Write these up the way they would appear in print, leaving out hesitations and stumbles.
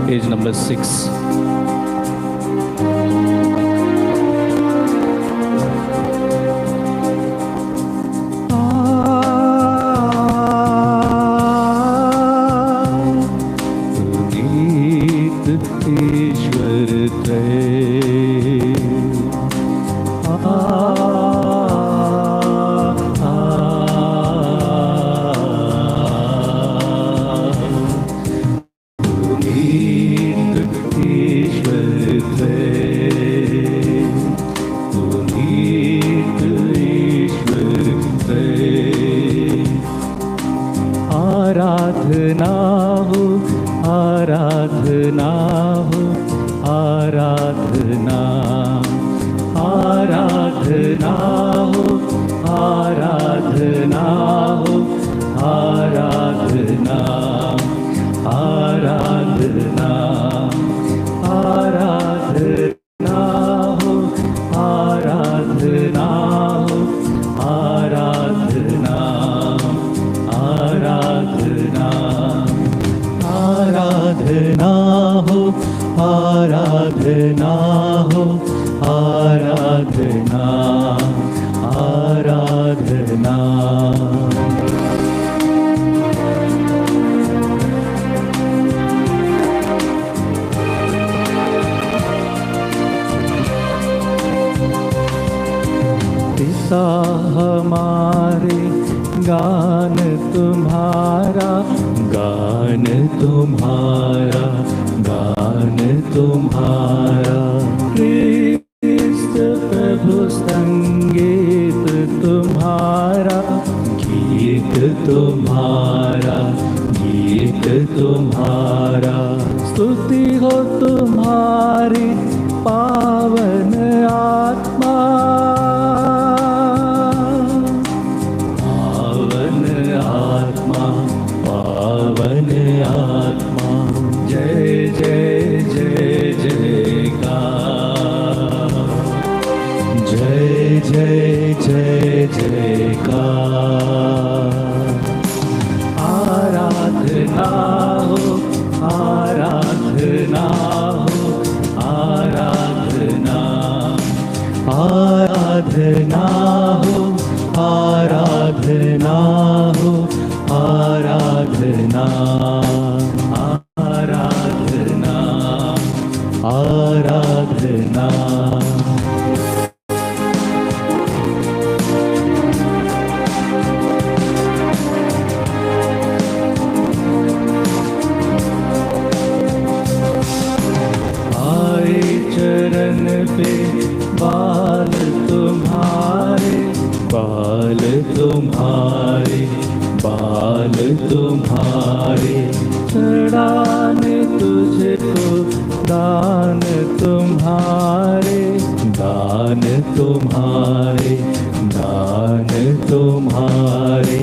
page number 6. आराधना हो, आराधना हो, आराधना, आराधना हो, आराधना हो, आराधना, आराधना, आराधना हो, आराधना हो, आराधना, आराधना, आराधना हो, आराधना हो, आराधना, आराधना। पिता हमारे गान तुम्हारा, गान तुम्हारा, गान तुम्हारा। क्रिस्त प्रभु संगीत तुम्हारा, गीत तुम्हारा, गीत तुम्हारा। स्तुति हो तुम्हारी पावन आत्मा, आत्मा, पावन आत्मा। जय जय जय जयकार, जय जय जय जयकार। आराधना हो, आराधना हो, आराधना, आराधना हो, आराधना हो, आराधना, आराधना, आराधना। आए चरण पे बाल तुम्हारे, बाल तुम्हारे, बाल तुम्हारे। चढ़ाने तुझको दान तुम्हारे, दान तुम्हारे, दान तुम्हारे।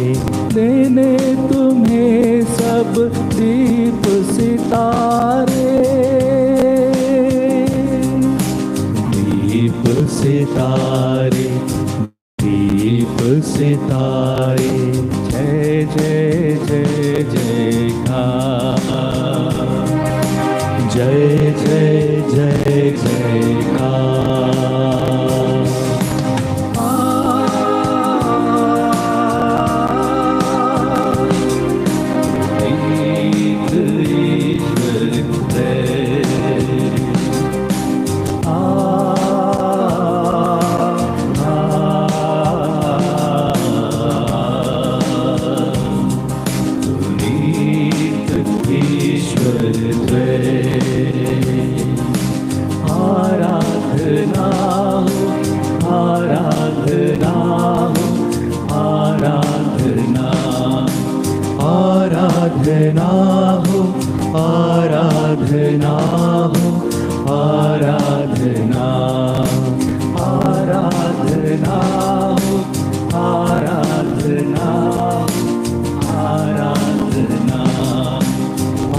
देने तुम्हें सब दीप सितारे, दीप सितारे, दीप सितारे। जय जय जय जयकार, जय जय जय जयकार। एक ईश्वर आराधना हो, आराधना हो, आराधना, आराधना हो, आराधना हो, आराधना, आराधना हो, आराधना, आराधना,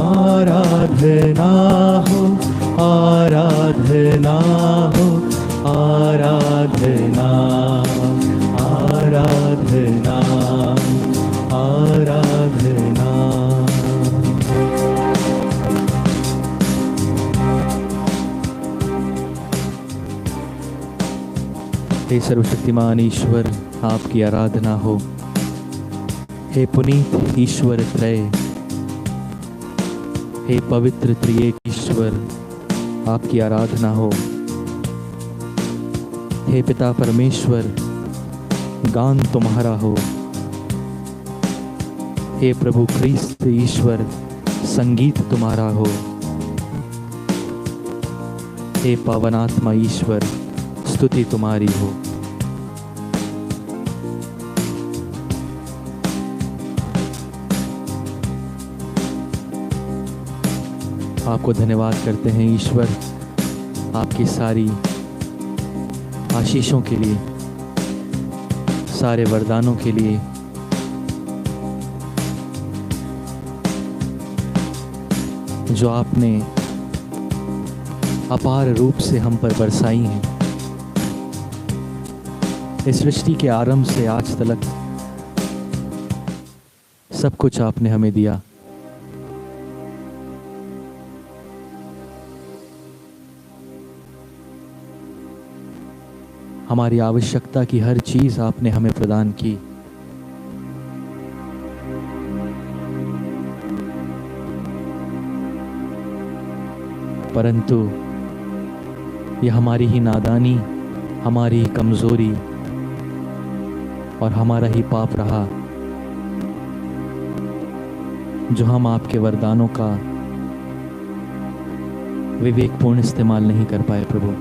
आराधना हो, आराधना हो, आराधना, आराधना, आराधना। हे सर्वशक्तिमान ईश्वर, आपकी आराधना हो। हे पुनीत ईश्वर त्रय, हे पवित्र त्रिएक ईश्वर, आपकी आराधना हो। हे पिता परमेश्वर, गान तुम्हारा हो। हे प्रभु ख्रीस्त ईश्वर, संगीत तुम्हारा हो। हे पावनात्मा ईश्वर, स्तुति तुम्हारी हो। आपको धन्यवाद करते हैं ईश्वर, आपकी सारी आशीषों के लिए, सारे वरदानों के लिए। जो आपने अपार रूप से हम पर बरसाई हैं। इस सृष्टि के आरंभ से आज तक सब कुछ आपने हमें दिया। हमारी आवश्यकता की हर चीज आपने हमें प्रदान की। परंतु यह हमारी ही नादानी, हमारी ही कमजोरी और हमारा ही पाप रहा जो हम आपके वरदानों का विवेकपूर्ण इस्तेमाल नहीं कर पाए प्रभु।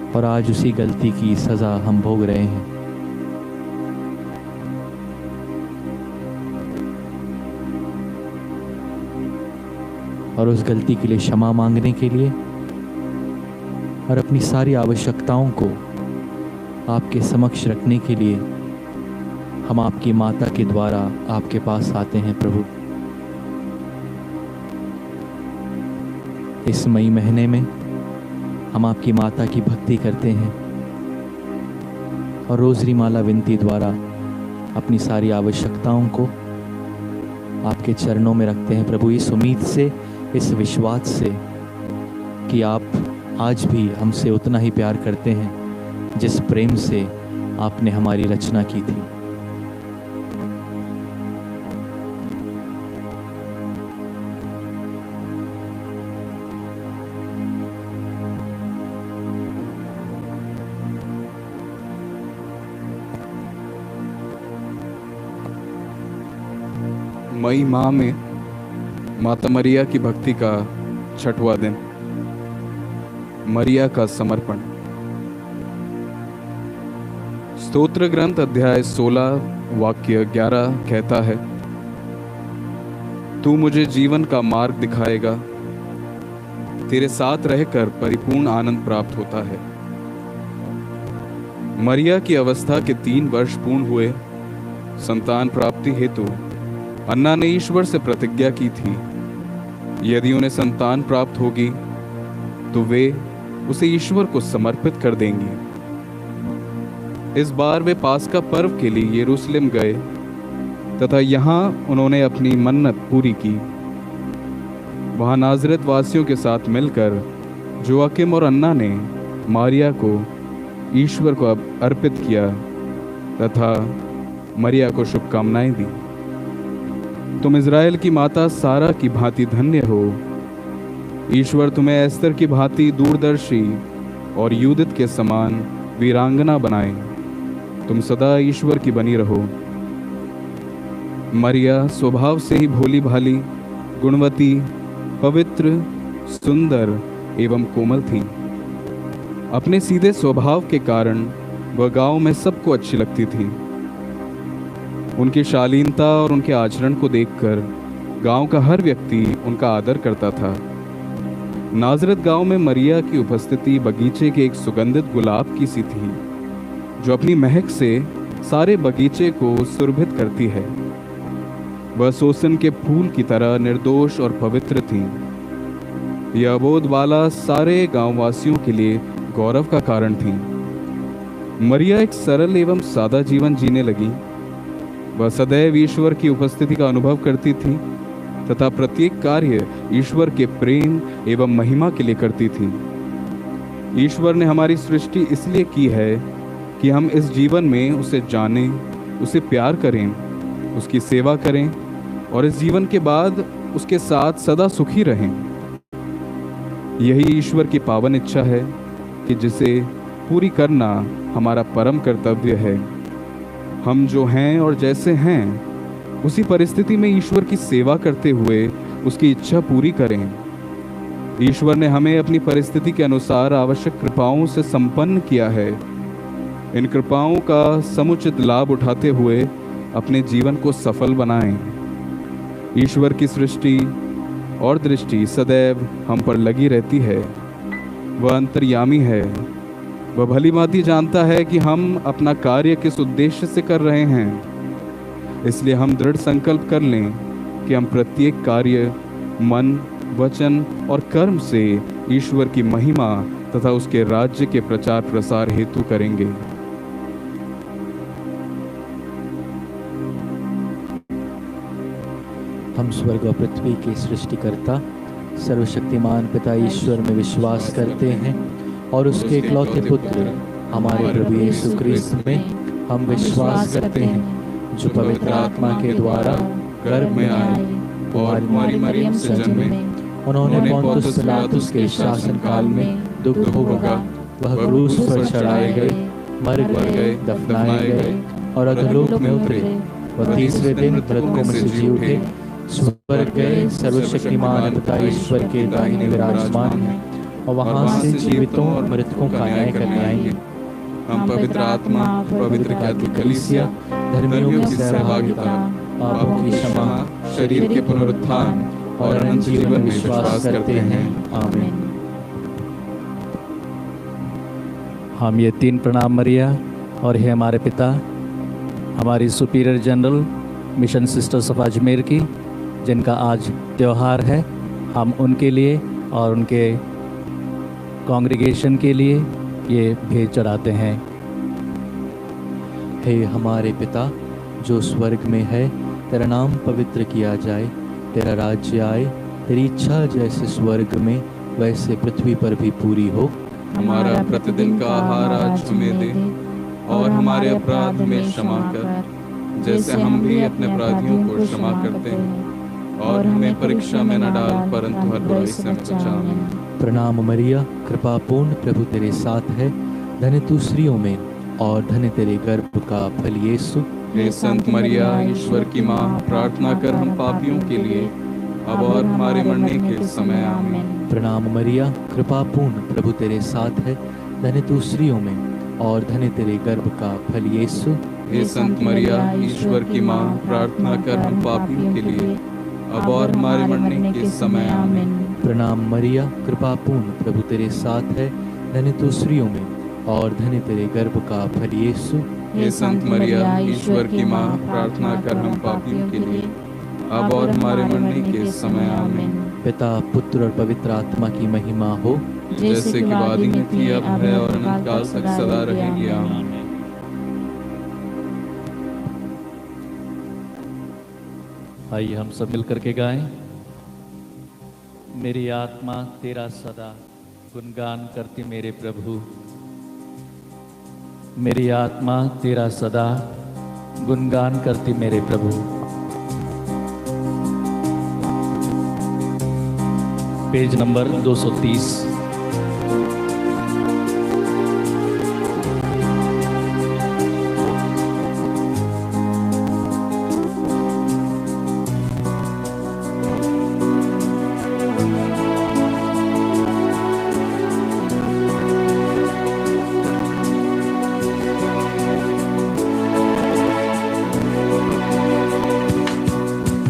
और आज उसी गलती की सजा हम भोग रहे हैं। और उस गलती के लिए क्षमा मांगने के लिए और अपनी सारी आवश्यकताओं को आपके समक्ष रखने के लिए हम आपकी माता के द्वारा आपके पास आते हैं प्रभु। इस मई महीने में हम आपकी माता की भक्ति करते हैं और रोजरी माला विनती द्वारा अपनी सारी आवश्यकताओं को आपके चरणों में रखते हैं प्रभु, इस उम्मीद से, इस विश्वास से कि आप आज भी हमसे उतना ही प्यार करते हैं जिस प्रेम से आपने हमारी रचना की थी। मई माह में माता मरिया की भक्ति का 6वां दिन, मरिया का समर्पण। स्तोत्र ग्रंथ अध्याय 16 वाक्य 11 कहता है, तू मुझे जीवन का मार्ग दिखाएगा, तेरे साथ रहकर परिपूर्ण आनंद प्राप्त होता है। मरिया की अवस्था के 3 वर्ष पूर्ण हुए। संतान प्राप्ति हेतु अन्ना ने ईश्वर से प्रतिज्ञा की थी, यदि उन्हें संतान प्राप्त होगी तो वे उसे ईश्वर को समर्पित कर देंगी। इस बार वे पास्का पर्व के लिए यरूशलेम गए तथा यहाँ उन्होंने अपनी मन्नत पूरी की। वहाँ नाज़रेत वासियों के साथ मिलकर जोआकिम और अन्ना ने मारिया को ईश्वर को अर्पित किया तथा मरिया को शुभकामनाएं दी। तुम इज़राइल की माता सारा की भांति धन्य हो। ईश्वर तुम्हें एस्तर की भांति दूरदर्शी और यूदित के समान वीरांगना बनाए। तुम सदा ईश्वर की बनी रहो। मरिया स्वभाव से ही भोली भाली, गुणवती, पवित्र, सुंदर एवं कोमल थी। अपने सीधे स्वभाव के कारण वह गांव में सबको अच्छी लगती थी। उनकी शालीनता और उनके आचरण को देखकर गांव का हर व्यक्ति उनका आदर करता था। नाज़रेत गांव में मरिया की उपस्थिति बगीचे के एक सुगंधित गुलाब की सी थी, जो अपनी महक से सारे बगीचे को सुरभित करती है। वह सोसन के फूल की तरह निर्दोष और पवित्र थी। यह अबोध बाला सारे गांववासियों के लिए गौरव का कारण थी। मरिया एक सरल एवं सादा जीवन जीने लगी। वह सदैव ईश्वर की उपस्थिति का अनुभव करती थी तथा प्रत्येक कार्य ईश्वर के प्रेम एवं महिमा के लिए करती थी। ईश्वर ने हमारी सृष्टि इसलिए की है कि हम इस जीवन में उसे जानें, उसे प्यार करें, उसकी सेवा करें और इस जीवन के बाद उसके साथ सदा सुखी रहें। यही ईश्वर की पावन इच्छा है कि जिसे पूरी करना हमारा परम कर्तव्य है। हम जो हैं और जैसे हैं उसी परिस्थिति में ईश्वर की सेवा करते हुए उसकी इच्छा पूरी करें। ईश्वर ने हमें अपनी परिस्थिति के अनुसार आवश्यक कृपाओं से संपन्न किया है। इन कृपाओं का समुचित लाभ उठाते हुए अपने जीवन को सफल बनाएं। ईश्वर की सृष्टि और दृष्टि सदैव हम पर लगी रहती है। वह अंतर्यामी है। वह भली भांति जानता है कि हम अपना कार्य किस उद्देश्य से कर रहे हैं। इसलिए हम दृढ़ संकल्प कर लें कि हम प्रत्येक कार्य मन, वचन और कर्म से ईश्वर की महिमा तथा उसके राज्य के प्रचार प्रसार हेतु करेंगे। हम स्वर्ग और पृथ्वी के सृष्टिकर्ता सर्वशक्तिमान पिता ईश्वर में विश्वास करते हैं और उसके इकलौते पुत्र हमारे प्रभु यीशु क्रिस्त में हम विश्वास करते हैं, जो पवित्र आत्मा के द्वारा गर्भ में आए और हमारी मरियम से जन्मे। उन्होंने पोंतुस पिलातुस के शासन काल में दुख भोगा, वह क्रूस पर चढ़ाए गए, मर गए, दफनाए गए और अधोलोक में उतरे। वह तीसरे दिन मृतकों में से जी उठे, स्वर्ग गए, सर्वशक्तिमान पिता ईश्वर के दाहिने विराजमान हैं और वहां से जीवितों और मृतकों का न्याय करने आएंगे। हम पवित्र आत्मा, पवित्र कैथोलिक कलीसिया, धर्मियों की सहभागिता, पापों की क्षमा, शरीर के पुनरुत्थान और अनंत जीवन में विश्वास करते हैं। आमीन। हम ये 3 प्रणाम मरिया और हे हमारे पिता, हमारी superior general mission sisters of Ajmer की, जिनका आज त्यौहार है, हम उनके लिए और उनके कांग्रीगेशन के लिए ये भेंट चढ़ाते हैं। हे हमारे पिता जो स्वर्ग में है, तेरा नाम पवित्र किया जाए, तेरा राज्य आए, तेरी इच्छा जैसे स्वर्ग में वैसे पृथ्वी पर भी पूरी हो। हमारा प्रतिदिन का आहार आज हमें दे और हमारे अपराध हमें क्षमा कर, जैसे हम भी अपने अपराधियों को क्षमा करते हैं, और हमें परीक्षा में न डाल परंतु हर बुराई से बचा। प्रणाम मरिया, कृपा पूर्ण, प्रभु तेरे साथ है, धन्य तू स्त्रियों में और धन्य तेरे गर्भ का फल यीशु। हे संत मरिया, ईश्वर की माँ, प्रार्थना कर हम पापियों के लिए अब और हमारे मरने के समय। आमीन। प्रणाम मरिया, कृपा पूर्ण, प्रभु तेरे साथ है, धन्य तू स्त्रियों में और धन्य तेरे गर्भ का फल यीशु। हे संत मरिया, ईश्वर की माँ, प्रार्थना कर हम पापियों के लिए अब और हमारे मरने के समय। आमीन। प्रणाम मरिया, कृपा पूर्ण, प्रभु तेरे साथ है, धन्य तू स्त्रियों में और धन्य तेरे गर्भ का फल यीशु। हे संत मरिया, ईश्वर की माँ, प्रार्थना कर हम पापियों के लिए अब और हमारे मरने के समय। आमीन। पिता, पुत्र और पवित्र आत्मा की महिमा हो, जैसे कि आदि में थी, अब है और अनंत काल तक सदा रहेगी। आमीन। आइए हम सब मिलकर के गाएं। मेरी आत्मा तेरा सदा गुणगान करती मेरे प्रभु, मेरी आत्मा तेरा सदा गुणगान करती मेरे प्रभु। Page number 230।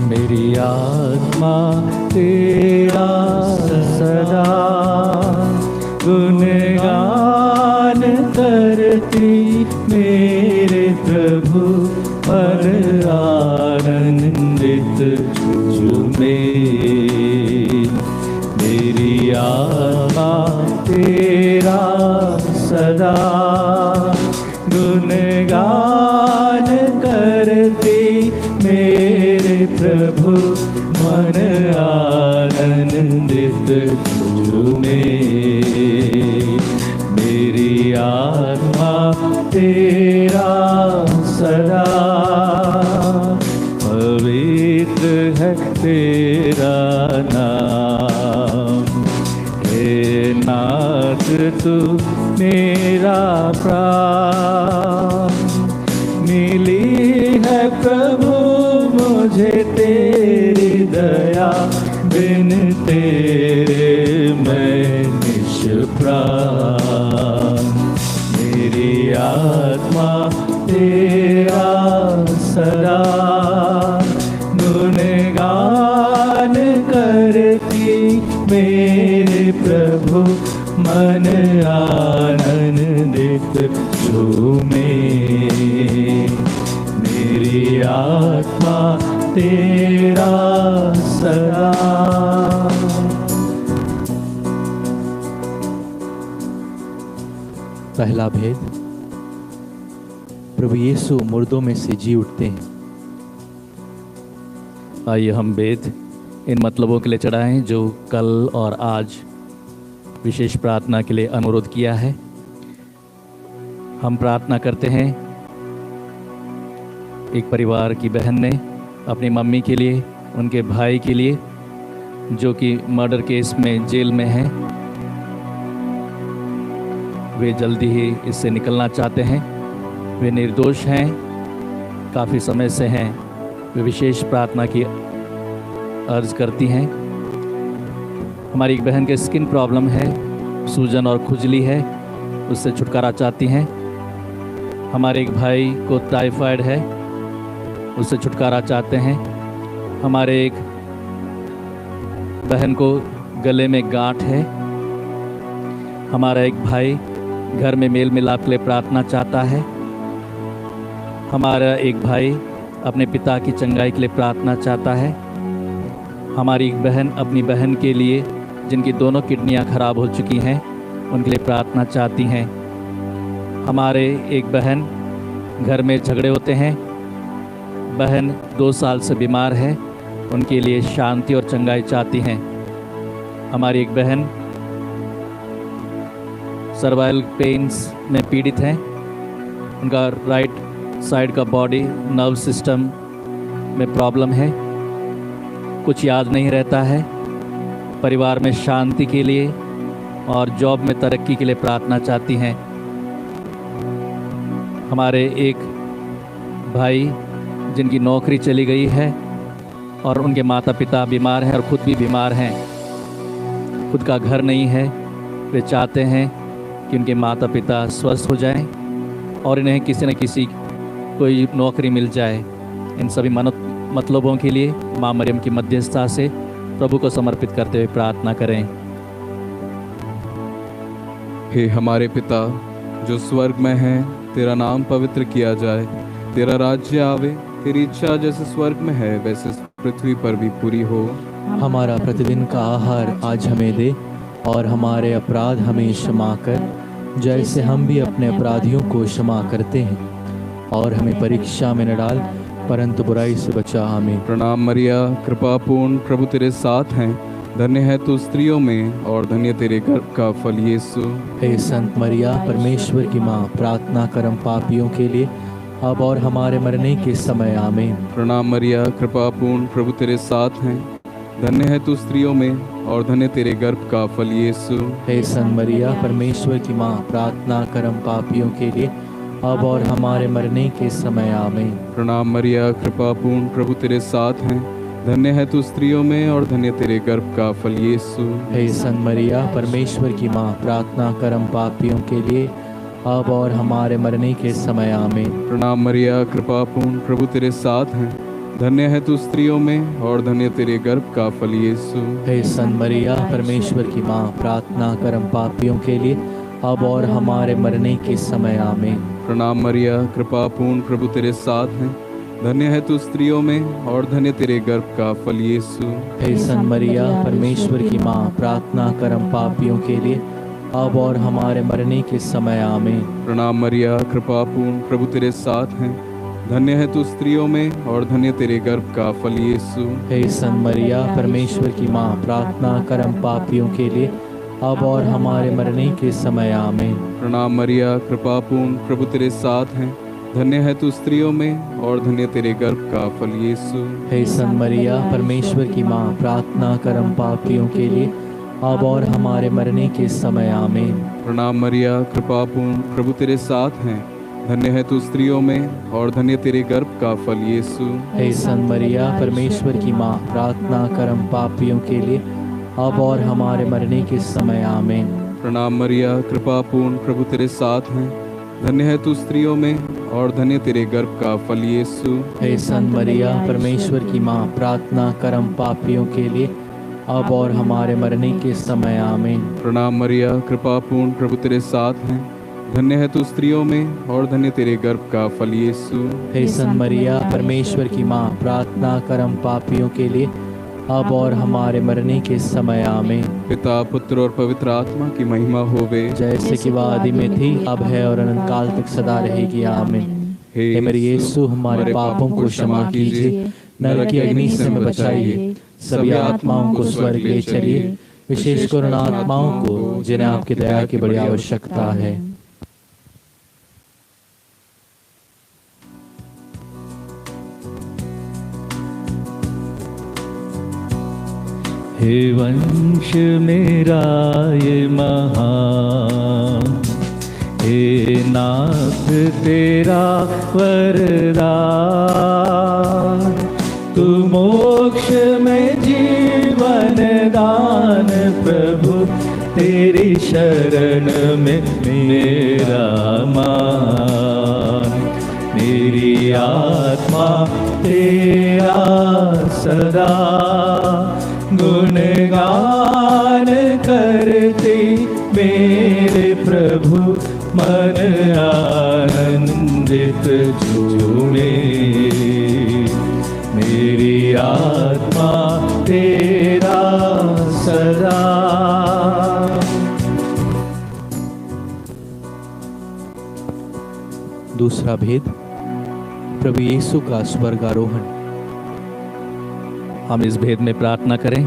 मेरी आत्मा तेरा सदा गुणगान करती मेरे प्रभु, पर आनंदित झूमे। मेरी आत्मा तेरा सदा गुणगान करती मेरे प्रभु, मन आनंदित झूमे। यीशु मेरा प्राण। मिली है प्रभु मुझे तेरी दया, बिन तेरे मैं निष्प्राण। मेरी आत्मा तेरा सदा गुणगान करती, मेरे प्रभु मन आनंदित झूमे। मेरी आत्मा तेरा सदा। पहला भेद, प्रभु यीशु मुर्दों में से जी उठते हैं। आइए हम भेद इन मतलबों के लिए चढ़ाएं जो कल और आज विशेष प्रार्थना के लिए अनुरोध किया है। हम प्रार्थना करते हैं, एक परिवार की बहन ने अपनी मम्मी के लिए, उनके भाई के लिए जो कि मर्डर केस में जेल में हैं, वे जल्दी ही इससे निकलना चाहते हैं। वे निर्दोष हैं, काफ़ी समय से हैं। वे विशेष प्रार्थना की अर्ज करती हैं। हमारी एक बहन के स्किन प्रॉब्लम है, सूजन और खुजली है, उससे छुटकारा चाहती हैं। हमारे एक भाई को टाइफाइड है, उससे छुटकारा चाहते हैं। हमारे एक बहन को गले में गांठ है। हमारा एक भाई घर में मेल मिलाप के लिए प्रार्थना चाहता है। हमारा एक भाई अपने पिता की चंगाई के लिए प्रार्थना चाहता है। हमारी एक बहन अपनी बहन के लिए जिनकी दोनों किडनियां खराब हो चुकी हैं, उनके लिए प्रार्थना चाहती हैं। हमारे एक बहन घर में झगड़े होते हैं, बहन 2 साल से बीमार है, उनके लिए शांति और चंगाई चाहती हैं। हमारी एक बहन सर्वाइकल पेन्स में पीड़ित हैं, उनका राइट साइड का बॉडी नर्व सिस्टम में प्रॉब्लम है, कुछ याद नहीं रहता है। परिवार में शांति के लिए और जॉब में तरक्की के लिए प्रार्थना चाहती हैं। हमारे एक भाई जिनकी नौकरी चली गई है और उनके माता पिता बीमार हैं और खुद भी बीमार हैं, खुद का घर नहीं है। वे चाहते हैं कि उनके माता पिता स्वस्थ हो जाएं और इन्हें किसी न किसी कोई नौकरी मिल जाए। इन सभी मतलबों के लिए माँ मरियम की मध्यस्थता से प्रभु को समर्पित करते हुए प्रार्थना करें। हे हमारे पिता जो स्वर्ग में है, तेरा नाम पवित्र किया जाए, तेरा राज्य आवे, तेरी इच्छा जैसे स्वर्ग में है वैसे पृथ्वी पर भी पूरी हो। हमारा प्रतिदिन का आहार आज हमें दे, और हमारे अपराध हमें क्षमा कर, जैसे हम भी अपने अपराधियों को क्षमा करते हैं, और हमें परीक्षा में न डाल परंतु बुराई से बचा। आमीन। प्रणाम मरिया, कृपा पूर्ण, प्रभु तेरे साथ हैं, धन्य है तू स्त्रियों में और धन्य तेरे गर्भ का फल यीशु। हे संत मरिया, परमेश्वर की माँ, प्रार्थना कर हम पापियों के लिए, अब और हमारे मरने के समय। आमीन। प्रणाम मरिया, कृपा पूर्ण, प्रभु तेरे साथ हैं, धन्य है तू स्त्रियों में और धन्य तेरे गर्भ का फल यीशु। हे संत मरिया, परमेश्वर की माँ, प्रार्थना कर हम पापियों के लिए, अब और हमारे मरने के समय। आमीन। प्रणाम मरिया, कृपा पूर्ण, प्रभु तेरे साथ हैं, धन्य है तू स्त्रियों में और धन्य तेरे गर्भ का फल यीशु। हे संत मरिया, परमेश्वर की माँ, प्रार्थना कर हम पापियों के लिए, अब और हमारे मरने के समय। आमीन। प्रणाम मरिया, कृपा पूर्ण, प्रभु तेरे साथ हैं, धन्य है तू स्त्रियों में और धन्य तेरे गर्भ का फल यीशु। हे संत मरिया, परमेश्वर की माँ, प्रार्थना कर हम पापियों के लिए, अब और हमारे मरने के समय। आमीन। प्रणाम मरिया, कृपा पूर्ण, प्रभु तेरे साथ हैं, धन्य है तू स्त्रियों में और धन्य तेरे गर्भ का फल यीशु। हे संत मरिया, परमेश्वर की माँ, प्रार्थना कर हम पापियों के लिए, अब और हमारे मरने के समय। आमीन। प्रणाम मरिया, कृपा पूर्ण, प्रभु तेरे साथ हैं, धन्य है तू स्त्रियों में और धन्य तेरे गर्भ का फल यीशु। हे संत मरिया, परमेश्वर की माँ, प्रार्थना कर हम पापियों के लिए, अब और हमारे मरने के समय। आमीन। प्रणाम मरिया, कृपा पूर्ण, प्रभु तेरे साथ हैं, धन्य है तू स्त्रियों में और धन्य तेरे गर्भ का फल यीशु। हे संत मरिया, परमेश्वर की माँ, प्रार्थना कर हम पापियों के लिए, अब और हमारे मरने के समय आमीन। प्रणाम मरिया, कृपा पूर्ण, प्रभु तेरे साथ हैं। धन्य है तू स्त्रियों में और धन्य तेरे गर्भ का फल यीशु। हे संत मरिया, परमेश्वर की माँ, प्रार्थना कर हम पापियों के लिए, अब और हमारे मरने के समय आमीन। प्रणाम मरिया, कृपा पूर्ण, प्रभु तेरे साथ हैं। धन्य है तू स्त्रियों में और धन्य तेरे गर्भ का फल यीशु। हे संत मरिया, परमेश्वर की माँ, प्रार्थना कर हम पापियों के लिए, अब और हमारे मरने के समय आमीन। प्रणाम मरिया, कृपा पूर्ण, प्रभु तेरे साथ हैं। धन्य है तू स्त्रियों में और धन्य तेरे गर्भ का फल यीशु। हे संत मरिया, परमेश्वर की माँ, प्रार्थना कर हम पापियों के लिए, अब और हमारे मरने के समय आमीन। पिता, पुत्र और पवित्र आत्मा की महिमा होवे, जैसे कि वह आदि में थी, अब है और अनंत काल तक सदा रहेगी आमीन। हे मेरे यीशु, हमारे पापों को क्षमा कीजिए, नरक की अग्नि से हमें बचाइए, सभी आत्माओं को स्वर्ग ले चलिए, विशेषकर उन आत्माओं को जिन्हें आपकी दया की बड़ी आवश्यकता है। हे वंश मेरा ये महान, हे नाथ तेरा वरदान, तू मोक्ष में जीवन दान, प्रभु तेरी शरण में मेरा मान। मेरी आत्मा तेरा सदा गुणगान करती, मेरे प्रभु मन आनंदित झूमे। मेरी आत्मा तेरा सदा। दूसरा भेद, प्रभु यीशु का स्वर्गारोहण। हम इस भेद में प्रार्थना करें।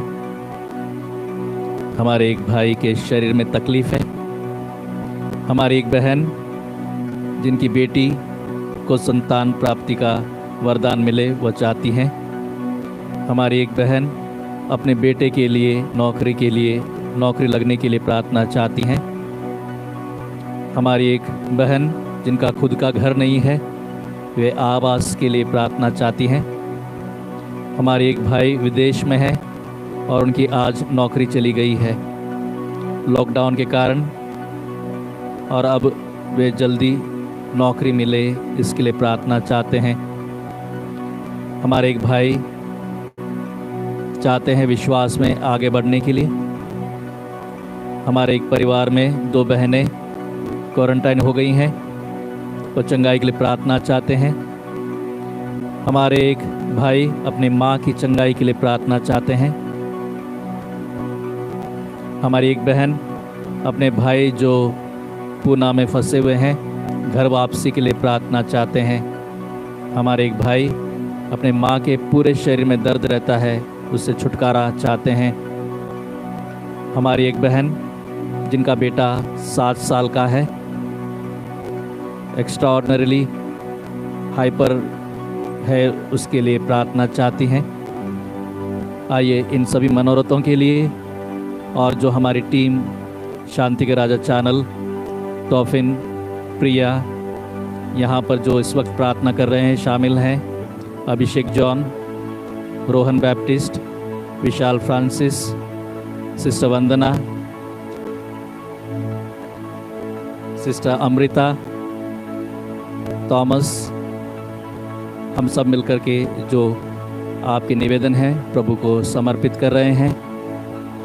हमारे एक भाई के शरीर में तकलीफ है, हमारी एक बहन जिनकी बेटी को संतान प्राप्ति का वरदान मिले वह चाहती हैं। हमारी एक बहन अपने बेटे के लिए नौकरी लगने के लिए प्रार्थना चाहती हैं। हमारी एक बहन जिनका खुद का घर नहीं है, वे आवास के लिए प्रार्थना चाहती हैं। हमारे एक भाई विदेश में है और उनकी आज नौकरी चली गई है लॉकडाउन के कारण, और अब वे जल्दी नौकरी मिले इसके लिए प्रार्थना चाहते हैं। हमारे एक भाई चाहते हैं विश्वास में आगे बढ़ने के लिए। हमारे एक परिवार में 2 बहनें क्वारंटाइन हो गई हैं, वो चंगाई के लिए प्रार्थना चाहते हैं। हमारे एक भाई अपनी माँ की चंगाई के लिए प्रार्थना चाहते हैं। हमारी एक बहन अपने भाई जो पूना में फंसे हुए हैं घर वापसी के लिए प्रार्थना चाहते हैं। हमारे एक भाई अपने माँ के पूरे शरीर में दर्द रहता है, उससे छुटकारा चाहते हैं। हमारी एक बहन जिनका बेटा 7 साल का है, एक्स्ट्राऑर्डिनरीली हाइपर है, उसके लिए प्रार्थना चाहती हैं। आइए इन सभी मनोरथों के लिए और जो हमारी टीम शांति के राजा चैनल, तोफिन, प्रिया यहाँ पर जो इस वक्त प्रार्थना कर रहे हैं शामिल हैं। अभिषेक जॉन, रोहन बैप्टिस्ट, विशाल फ्रांसिस, सिस्टर वंदना, सिस्टर अमृता, थॉमस, हम सब मिलकर के जो आपके निवेदन है प्रभु को समर्पित कर रहे हैं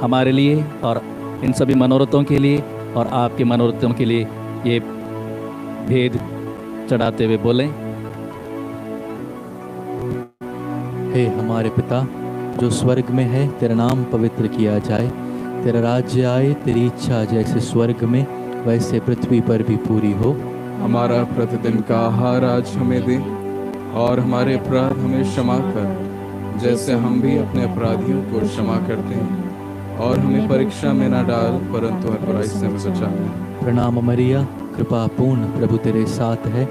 हमारे लिए और इन सभी मनोरथों के लिए और आपके मनोरथों के लिए ये भेद चढ़ाते हुए बोलें। हे हमारे पिता जो स्वर्ग में है, तेरा नाम पवित्र किया जाए, तेरा राज्य आए, तेरी इच्छा जैसे स्वर्ग में वैसे पृथ्वी पर भी पूरी हो। हमारा प्रतिदिन का आहार आज हमें दे और हमारे अपराध हमें क्षमा कर, जैसे हम भी अपने अपराधियों को क्षमा करते हैं, और हमें परीक्षा में न डाल परंतु हर बुराई से हमें बचा। प्रणाम मरिया, कृपा पूर्ण, प्रभु तेरे साथ है,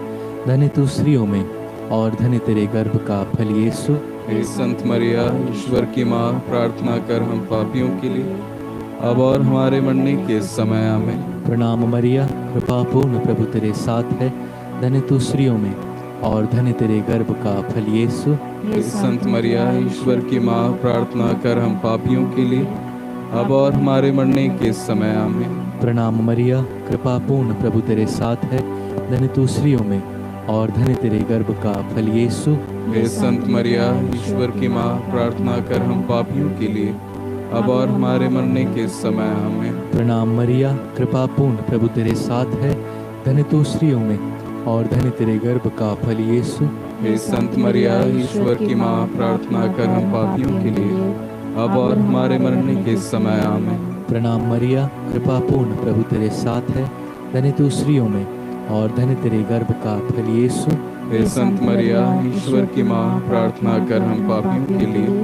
धन्य तू स्त्रियों में और धन्य तेरे गर्भ का फल यीशु। हे संत मरिया, ईश्वर की माँ, प्रार्थना कर हम पापियों के लिए, अब और हमारे मरने के समय आमेन। प्रणाम मरिया, कृपा पूर्ण, प्रभु तेरे साथ है, धन्य तू स्त्रियों में और धन्य तेरे गर्भ का फल यीशु। हे संत मरिया, ईश्वर की माँ, प्रार्थना कर हम पापियों के लिए, अब और हमारे मरने के समय आमेन। प्रणाम मरिया, कृपा पूर्ण, प्रभु तेरे साथ है, धन्य तू स्त्रियों में और धन्य तेरे गर्भ का फल यीशु। हे संत मरिया, ईश्वर की माँ, प्रार्थना कर हम पापियों के लिए, अब और हमारे मरने के समय आमेन। प्रणाम मरिया, कृपा पूर्ण, प्रभु तेरे साथ है, धन्य तू स्त्रियों में और धन्य तेरे गर्भ का फल यीशु। हे संत मरिया, ईश्वर की माँ, प्रार्थना कर हम पापियों के लिए, अब और हमारे मरने के समय आमेन। प्रणाम मरिया, कृपा पूर्ण, प्रभु तेरे साथ है, धन्य तू स्त्रियों में और धन्य तेरे गर्भ का फल यीशु। हे संत मरिया, ईश्वर की माँ, प्रार्थना कर हम पापियों के लिए,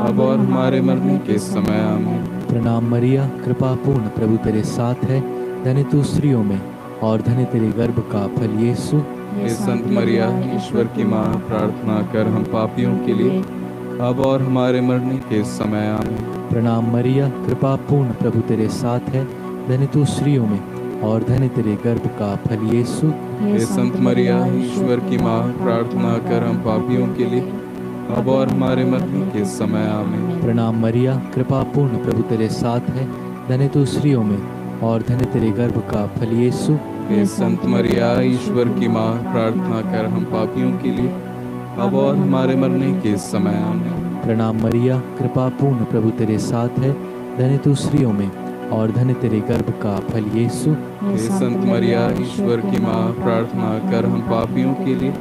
अब और हमारे मरने के समय आमेन। प्रणाम मरिया, कृपा पूर्ण, प्रभु तेरे साथ है, धन्य तू स्त्रियों में और धन्य तेरे गर्भ का फल यीशु। हे संत मरिया, ईश्वर की माँ, प्रार्थना कर हम पापियों के लिए, अब और हमारे मरने के समय आमेन। प्रणाम मरिया, कृपा पूर्ण, प्रभु तेरे साथ है, धन्य तू स्त्रियों में और धन्य तेरे गर्भ का फल यीशु। हे संत मरिया, ईश्वर की माँ, प्रार्थना कर हम पापियों के लिए, अब और हमारे मरने के समय आमेन। प्रणाम मरिया, कृपा पूर्ण, प्रभु तेरे साथ है, धन्य तू स्त्रियों में और धन्य तेरे गर्भ का फल यीशु। हे संत मरिया, ईश्वर की माँ, प्रार्थना कर हम पापियों के लिए, अब और हमारे मरने के समय आमेन। प्रणाम मरिया, कृपा पूर्ण, प्रभु तेरे साथ है, धन्य तू स्त्रियों में और धन्य तेरे गर्भ का फल यीशु। हे संत मरिया, ईश्वर की माँ, प्रार्थना कर हम पापियों के लिए,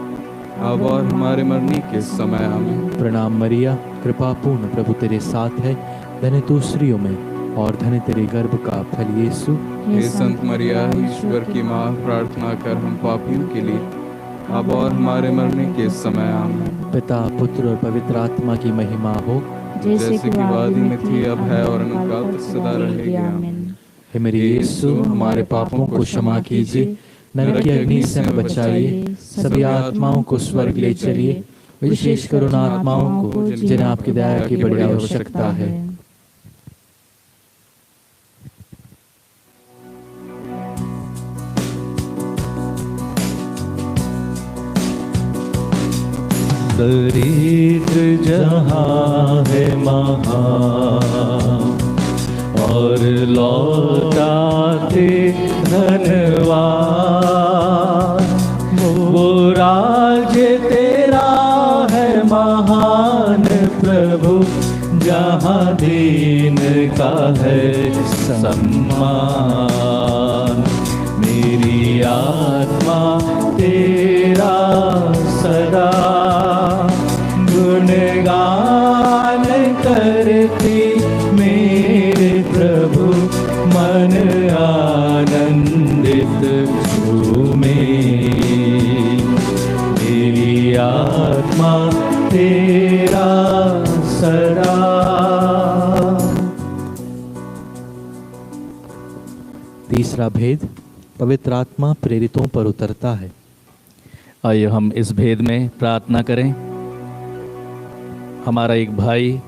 अब और हमारे मरने के समय आमेन। प्रणाम मरिया, कृपा पूर्ण, प्रभु तेरे साथ है, धन्य तू स्त्रियों में और धन्य तेरे गर्भ का फल यीशु। हे संत मरिया, ईश्वर की माँ, प्रार्थना कर हम पापियों के लिए, अब और हमारे मरने के समय आमेन। पिता, पुत्र और पवित्र आत्मा की महिमा हो, जैसे कि आदि में थी, अब है और अनंतकाल तक सदा रहेगी आमीन। हे मेरे यीशु, हमारे पापों को क्षमा कीजिए, नरक की अग्नि से हमें बचाइए, सभी आत्माओं को स्वर्ग ले चलिए, विशेषकर उन आत्माओं को जिन्हें आपकी दया की बड़ी आवश्यकता है। दरिद्र जहाँ है महान और लौटाते धनवान, वो राज्य तेरा है महान प्रभु, जहाँ दीन का है सम्मान। मेरी आत्मा तेरा सदा गुणगान करती, मेरे प्रभु मन आनंदित झूमे। मेरी आत्मा तेरा सदा। तीसरा भेद, पवित्र आत्मा प्रेरितों पर उतरता है। आइए हम इस भेद में प्रार्थना करें। हमारा एक भाई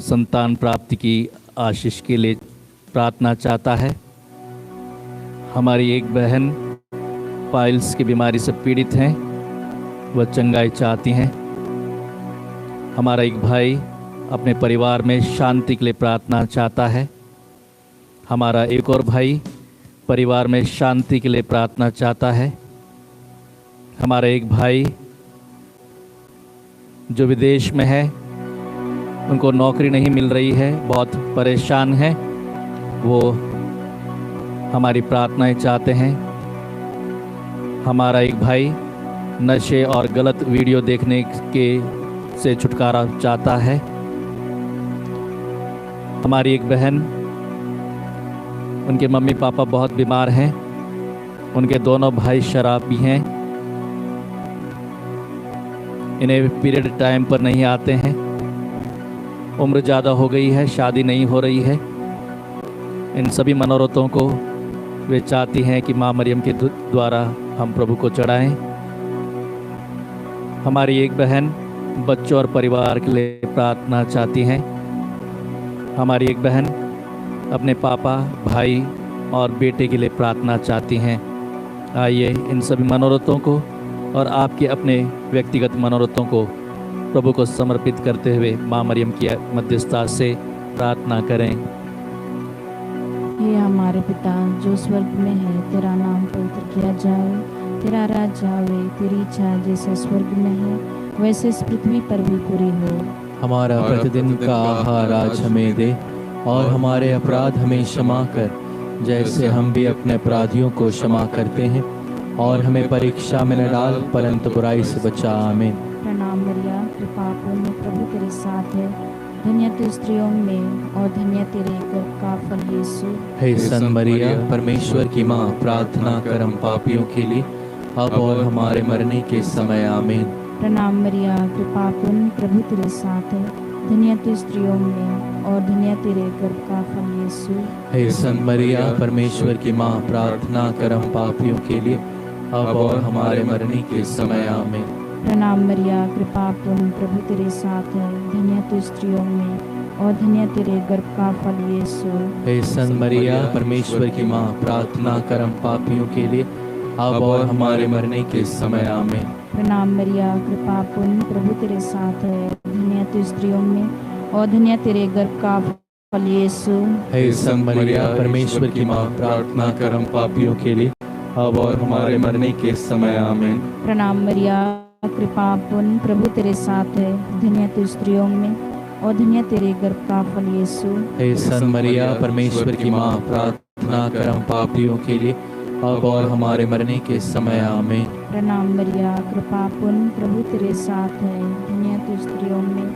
संतान प्राप्ति की आशीष के लिए प्रार्थना चाहता है। हमारी एक बहन पाइल्स की बीमारी से पीड़ित हैं, वह चंगाई चाहती हैं। हमारा एक भाई अपने परिवार में शांति के लिए प्रार्थना चाहता है। हमारा एक और भाई परिवार में शांति के लिए प्रार्थना चाहता है। हमारा एक भाई जो विदेश में है, उनको नौकरी नहीं मिल रही है, बहुत परेशान है, वो हमारी प्रार्थनाएं चाहते हैं। हमारा एक भाई नशे और गलत वीडियो देखने के से छुटकारा चाहता है। हमारी एक बहन, उनके मम्मी पापा बहुत बीमार हैं, उनके दोनों भाई शराबी हैं, इन्हें पीरियड टाइम पर नहीं आते हैं, उम्र ज़्यादा हो गई है, शादी नहीं हो रही है। इन सभी मनोरथों को वे चाहती हैं कि माँ मरियम के द्वारा हम प्रभु को चढ़ाएं। हमारी एक बहन बच्चों और परिवार के लिए प्रार्थना चाहती हैं। हमारी एक बहन अपने पापा, भाई और बेटे के लिए प्रार्थना चाहती हैं। आइए इन सभी मनोरथों को और आपके अपने व्यक्तिगत मनोरथों को प्रभु को समर्पित करते हुए माँ मरियम की मध्यस्थता से प्रार्थना करें। हे हमारे पिता जो स्वर्ग में है, तेरा नाम पवित्र किया जाए, तेरा राज्य आवे, तेरी इच्छा जैसे स्वर्ग में है वैसे इस पृथ्वी पर भी पूरी हो। हमारा प्रतिदिन का आहार आज हमें दे, और हमारे अपराध हमें क्षमा कर, जैसे हम भी अपने अपराधियों को क्षमा करते हैं, और हमें परीक्षा में न डाल परंतु बुराई से बचा। आमीन। प्रणाम मरिया, कृपा पूर्ण, प्रभु तेरे साथ है, धन्य तू स्त्रियों में और धन्य तेरे गर्भ का फल यीशु। हे सन मरिया, परमेश्वर की माँ, प्रार्थना कर हम पापियों के लिए अब और हमारे मरने के समय। आमीन। प्रणाम मरिया, कृपा पूर्ण, प्रभु तेरे साथ है, धन्य तू स्त्रियों में और धन्य तेरे गर्भ का फल यीशु। हे सन मरिया, परमेश्वर की माँ, प्रार्थना कर हम पापियों के लिए अब और हमारे मरने के समय। आमीन। प्रणाम मरिया, कृपा पूर्ण, प्रभु तेरे साथ है, धन्य तू स्त्रियों में और धन्य तेरे गर्भ का फल यीशु। हे सन मरिया, परमेश्वर की माँ, प्रार्थना कर हम पापियों के लिए अब और हमारे मरने के समय। आमीन। प्रणाम मरिया, कृपा पूर्ण, प्रभु तेरे साथ है, धन्य तू स्त्रियों में और धन्य तेरे गर्भ का फल यीशु। हे सन मरिया, परमेश्वर की माँ, प्रार्थना कर हम पापियों के लिए अब और हमारे मरने के समय। आमीन। प्रणाम मरिया, कृपा पूर्ण, प्रभु तेरे साथ है, धन्य तू स्त्रियों में और धन्य तेरे गर्भ का फल यीशु। हे सन मरिया, परमेश्वर की माँ, प्रार्थना कर हम पापियों के लिए अब और हमारे मरने के समय। आमीन। प्रणाम मरिया, कृपा पूर्ण, प्रभु तेरे साथ है, धन्य तू स्त्रियों में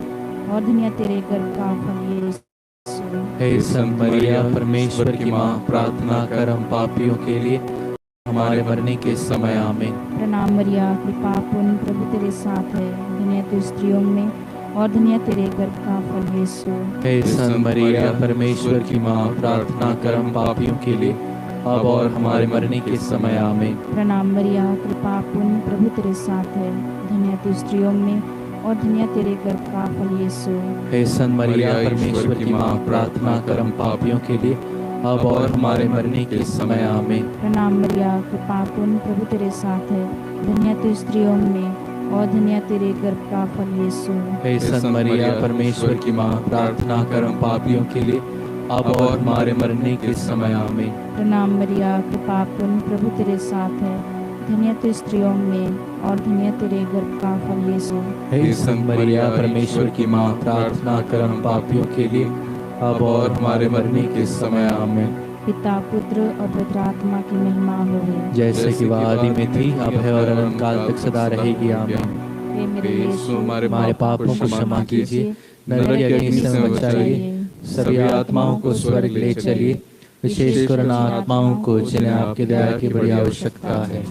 और धन्य तेरे गर्भ का फल यीशु। हे सन मरिया, परमेश्वर की माँ, प्रार्थना कर हम पापियों के लिए हमारे मरने के समय। आमीन। प्रणाम मरिया, कृपा पूर्ण, प्रभु तेरे साथ है, धन्य तू स्त्रियों में और धन्य तेरे गर्भ का फल यीशु। हे सन मरिया, परमेश्वर की माँ, प्रार्थना कर हम पापियों के लिए अब और हमारे मरने के समय। आमीन। प्रणाम मरिया, कृपा पूर्ण, प्रभु तेरे साथ है, धन्य तू स्त्रियों में और धन्य तेरे गर्भ का फल यीशु। हे सन मरिया, परमेश्वर की माँ, प्रार्थना कर हम पापियों के लिए अब और हमारे मरने के समय। आमीन। प्रणाम मरिया, कृपा पूर्ण, प्रभु तेरे साथ है, धन्य तू स्त्रियों में और धन्य तेरे गर्भ का फल यीशु। हे सन मरिया, परमेश्वर की माँ, प्रार्थना कर हम पापियों के लिए अब और हमारे मरने के समय। आमीन। प्रणाम मरिया, कृपा पूर्ण, प्रभु तेरे साथ है, धन्य तू स्त्रियों में और धन्य तेरे गर्भ का फल यीशु। हे सन मरिया, परमेश्वर की माँ, प्रार्थना कर हम पापियों के लिए अब और हमारे मरने के समय। आमीन। पिता, पुत्र और पवित्र आत्मा की महिमा होवे, जैसे कि वह आदि में थी, अब है और अनंत काल तक सदा रहेगी। आमीन। हे मेरे यीशु, हमारे पापों को क्षमा कीजिए, नरक के अग्नि से बचाइए, सभी आत्माओं को स्वर्ग ले चलिए, विशेषकर उन आत्माओं को जिन्हें आपकी दया की बड़ी आवश्यकता है।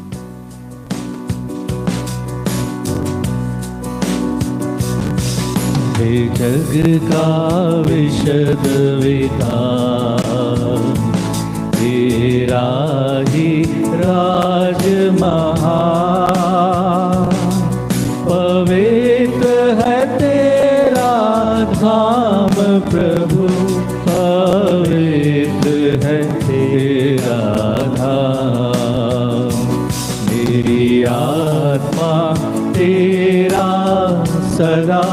हे जग का विशद विधान, तेरा ही राज महान, पवित्र है तेरा धाम प्रभु, पवित्र है तेरा धाम। मेरी आत्मा तेरा सदा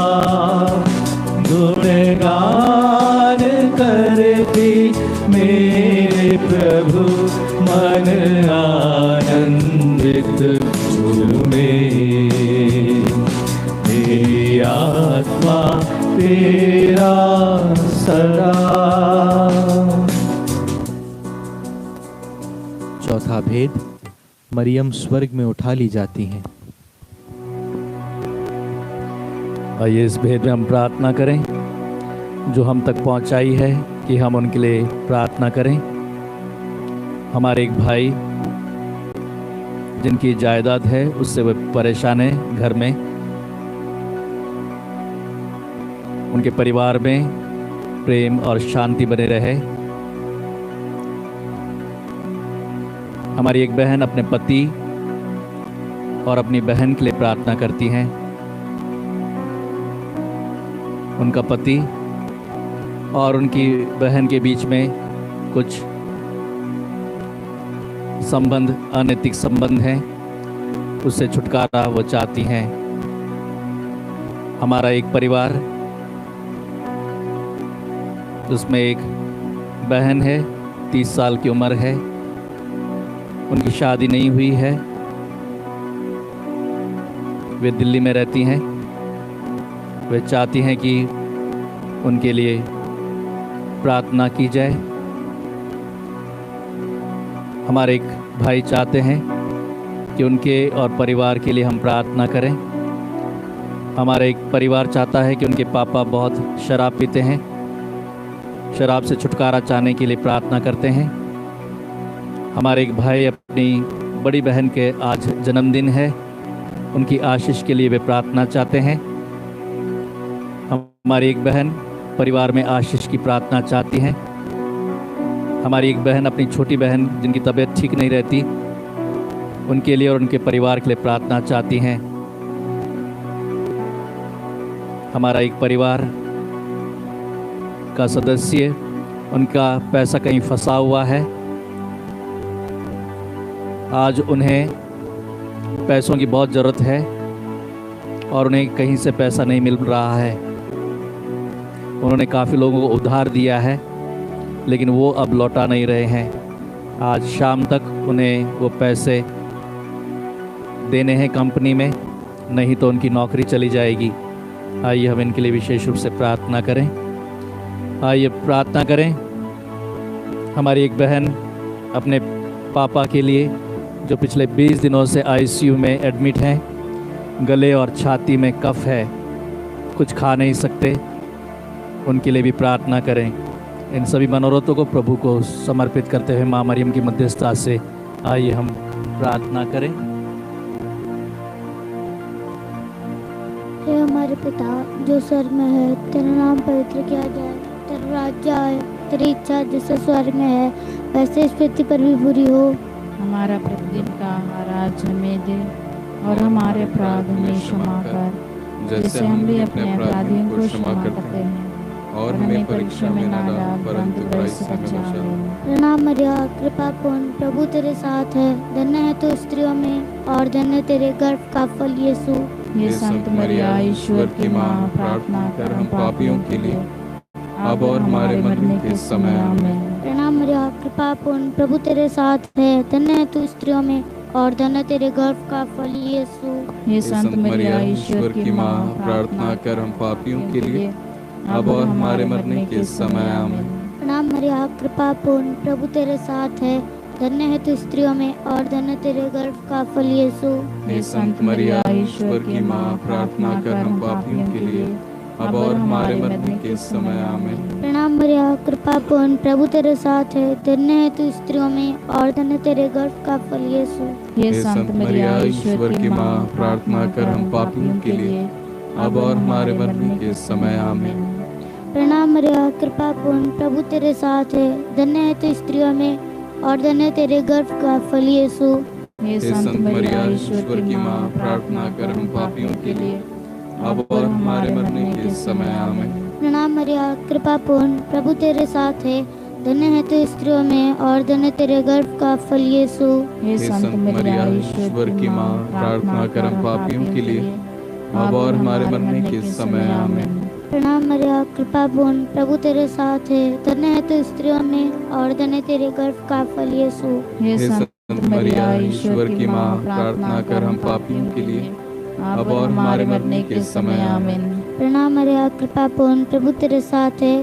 गुणगान करती, मेरे प्रभु मन आनंदित झूमे। मेरी आत्मा तेरा सदा। चौथा भेद, मरियम स्वर्ग में उठा ली जाती हैं। आइए इस भेद में हम प्रार्थना करें जो हम तक पहुंचाई है कि हम उनके लिए प्रार्थना करें। हमारे एक भाई जिनकी जायदाद है उससे वे परेशान हैं घर में, उनके परिवार में प्रेम और शांति बने रहे। हमारी एक बहन अपने पति और अपनी बहन के लिए प्रार्थना करती हैं। उनका पति और उनकी बहन के बीच में कुछ संबंध, अनैतिक संबंध हैं, उससे छुटकारा वो चाहती हैं। हमारा एक परिवार, उसमें एक बहन है, 30 साल की उम्र है, उनकी शादी नहीं हुई है, वे दिल्ली में रहती हैं। वे चाहती हैं कि उनके लिए प्रार्थना की जाए। हमारे एक भाई चाहते हैं कि उनके और परिवार के लिए हम प्रार्थना करें। हमारा एक परिवार चाहता है कि उनके पापा बहुत शराब पीते हैं, शराब से छुटकारा चाहने के लिए प्रार्थना करते हैं। हमारे एक भाई, अपनी बड़ी बहन के आज जन्मदिन है, उनकी आशीष के लिए वे प्रार्थना चाहते हैं। हमारी एक बहन परिवार में आशीष की प्रार्थना चाहती हैं। हमारी एक बहन, अपनी छोटी बहन जिनकी तबीयत ठीक नहीं रहती, उनके लिए और उनके परिवार के लिए प्रार्थना चाहती हैं। हमारा एक परिवार का सदस्य, उनका पैसा कहीं फंसा हुआ है, आज उन्हें पैसों की बहुत ज़रूरत है और उन्हें कहीं से पैसा नहीं मिल रहा है। उन्होंने काफ़ी लोगों को उधार दिया है, लेकिन वो अब लौटा नहीं रहे हैं। आज शाम तक उन्हें वो पैसे देने हैं कंपनी में, नहीं तो उनकी नौकरी चली जाएगी। आइए हम इनके लिए विशेष रूप से प्रार्थना करें। आइए प्रार्थना करें। हमारी एक बहन अपने पापा के लिए, जो पिछले 20 दिनों से आईसीयू में एडमिट हैं, गले और छाती में कफ है, कुछ खा नहीं सकते, उनके लिए भी प्रार्थना करें। इन सभी मनोरथों को प्रभु को समर्पित करते हुए माँ मरियम की मध्यस्थता से आइए हम प्रार्थना करें। हे हमारे पिता जो स्वर्ग में है, तेरा नाम पवित्र किया जाए, तेरा राज्य आए, तेरी इच्छा जैसे स्वर्ग में है वैसे इस पृथ्वी पर भी पूरी हो। हमारा प्रतिदिन का आहार आज हमें दे और हमारे अपराध हमें क्षमा कर, जैसे हम भी अपने अपराधियों को क्षमा करते हैं, और हमें परीक्षा में ना डाल परंतु बुराई से बचा। प्रणाम मरिया, कृपा पूर्ण, प्रभु तेरे साथ है, धन्य है तू स्त्रियों में और धन्य तेरे गर्भ का फल यीशु। हे संत मरिया, ईश्वर की माँ, प्रार्थना कर हम पापियों के लिए अब और हमारे मरने के समय। आमीन। प्रणाम मरिया, कृपा पूर्ण, प्रभु तेरे साथ है, धन्य है तू स्त्रियों में और धन्य तेरे गर्भ का फल यीशु। हे संत मरिया, ईश्वर की माँ, प्रार्थना कर हम पापियों के लिए अब और हमारे मरने के समय। आमीन। प्रणाम मरिया, कृपा पूर्ण, प्रभु तेरे साथ है, धन्य है तू स्त्रियों में और धन्य तेरे गर्भ का फल यीशु। हे संत मरिया, ईश्वर की माँ, प्रार्थना कर हम पापियों के लिए अब और हमारे मरने के समय। आमीन। प्रणाम मरिया, कृपा पूर्ण, प्रभु तेरे साथ है, धन्य है तू स्त्रियों में और धन्य तेरे गर्भ का फल यीशु। हे संत मरिया, ईश्वर की माँ, प्रार्थना कर हम पापियों के लिए अब और हमारे मरने के समय। आमीन। प्रणाम मरिया, कृपा पूर्ण, प्रभु तेरे साथ है, धन्य है तू स्त्रियों में और धन्य तेरे गर्भ का फल यीशु। हे संत मरिया, ईश्वर की माँ, प्रार्थना कर हम पापियों के लिए अब और हमारे मरने के समय। आमीन। प्रणाम मरिया, कृपा पूर्ण, प्रभु तेरे साथ है, धन्य है तू स्त्रियों में और धन्य तेरे गर्भ का फल यीशु। हे संत मरिया, ईश्वर की माँ, प्रार्थना कर हम पापियों के लिए अब और हमारे मरने के समय। आमीन। प्रणाम मरिया, कृपा पूर्ण, प्रभु तेरे साथ है, धन्य है तू स्त्रियों में और धन्य तेरे गर्भ का फल यीशु। हे संत मरिया, ईश्वर की माँ, प्रार्थना कर हम पापियों के लिए अब और हमारे मरने के समय। आमीन। प्रणाम मरिया, कृपा पूर्ण, प्रभु तेरे साथ है,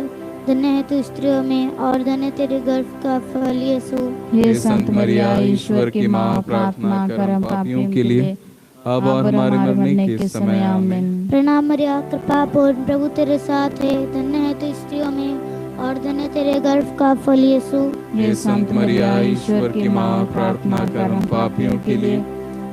धन्य है तू स्त्रियों में और धन्य तेरे गर्भ का फल यीशु। हे संत मरिया, ईश्वर की माँ, प्रार्थना कर हम पापियों के लिए अब और हमारे मरने के समय। आमीन। प्रणाम मरिया, कृपा पूर्ण, प्रभु तेरे साथ है, धन्य है तू स्त्रियों में और धन्य तेरे गर्भ का फल यीशु। हे संत मरिया, ईश्वर की माँ, प्रार्थना कर हम पापियों के लिए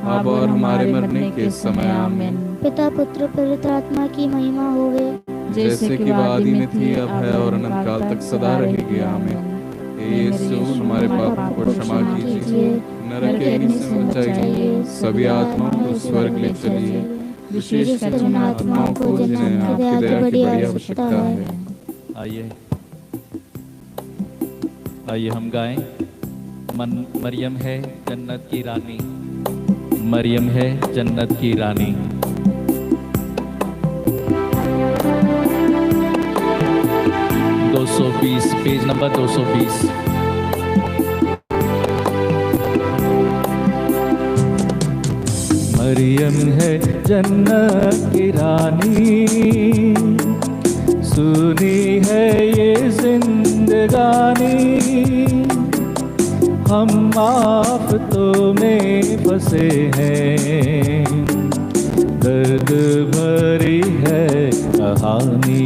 अब और हमारे मरने के समय। आमीन। पिता पुत्र पवित्र आत्मा की महिमा होवे, जैसे कि आदि में थी, अब है और अनंत काल तक सदा रहेगी। आमीन। हे यीशु, हमारे पापों को क्षमा कीजिए, नरक के अग्नि से बचाइए, सभी आत्माओं को स्वर्ग ले चलिए, विशेषकर उन आत्माओं को जिन्हें आपकी दया की बड़ी आवश्यकता है। आइए आइए हम गाएं। मरियम है जन्नत की रानी, मरियम है जन्नत की रानी। 220, पेज नंबर 220। मरियम है जन्नत की रानी, सुनी है ये जिंदगानी, हम आफतों में फंसे हैं, दर्द भरी है कहानी।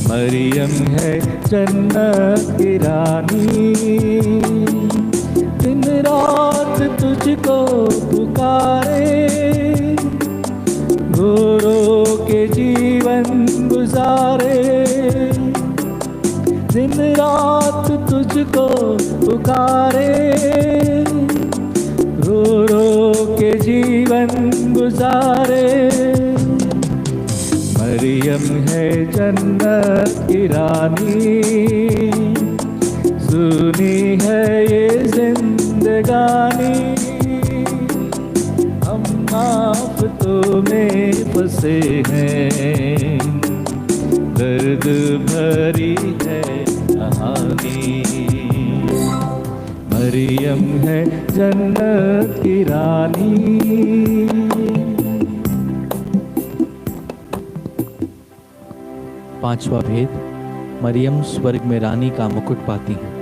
मरियम है जन्नत की रानी, दिन रात तुझको पुकारे, रो रो के जीवन गुजारे, दिन रात तुझको पुकारे, रो रो के जीवन गुजारे। मरियम है जन्नत की रानी, सुनी है ये जिंदगानी, हम आफतों में फंसे हैं, दर्द भरी है कहानी। मरियम है जन्नत की रानी। पांचवा भेद, मरियम स्वर्ग में रानी का मुकुट पाती है।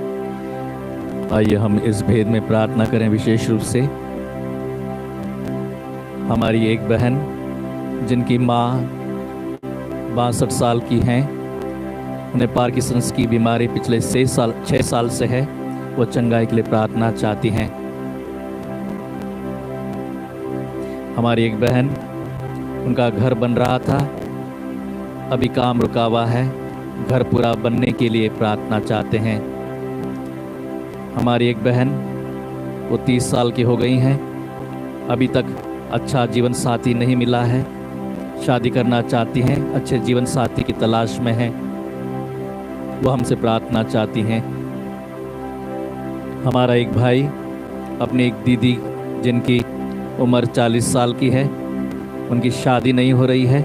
आइए हम इस भेद में प्रार्थना करें। विशेष रूप से हमारी एक बहन जिनकी माँ 62 साल की हैं, उन्हें पार्किंसंस की बीमारी पिछले 6 साल से है, वो चंगाई के लिए प्रार्थना चाहती हैं। हमारी एक बहन, उनका घर बन रहा था, अभी काम रुका हुआ है, घर पूरा बनने के लिए प्रार्थना चाहते हैं। हमारी एक बहन, वो 30 साल की हो गई हैं, अभी तक अच्छा जीवन साथी नहीं मिला है, शादी करना चाहती हैं, अच्छे जीवन साथी की तलाश में हैं, वो हमसे प्रार्थना चाहती हैं। हमारा एक भाई, अपनी एक दीदी जिनकी उम्र 40 साल की है, उनकी शादी नहीं हो रही है,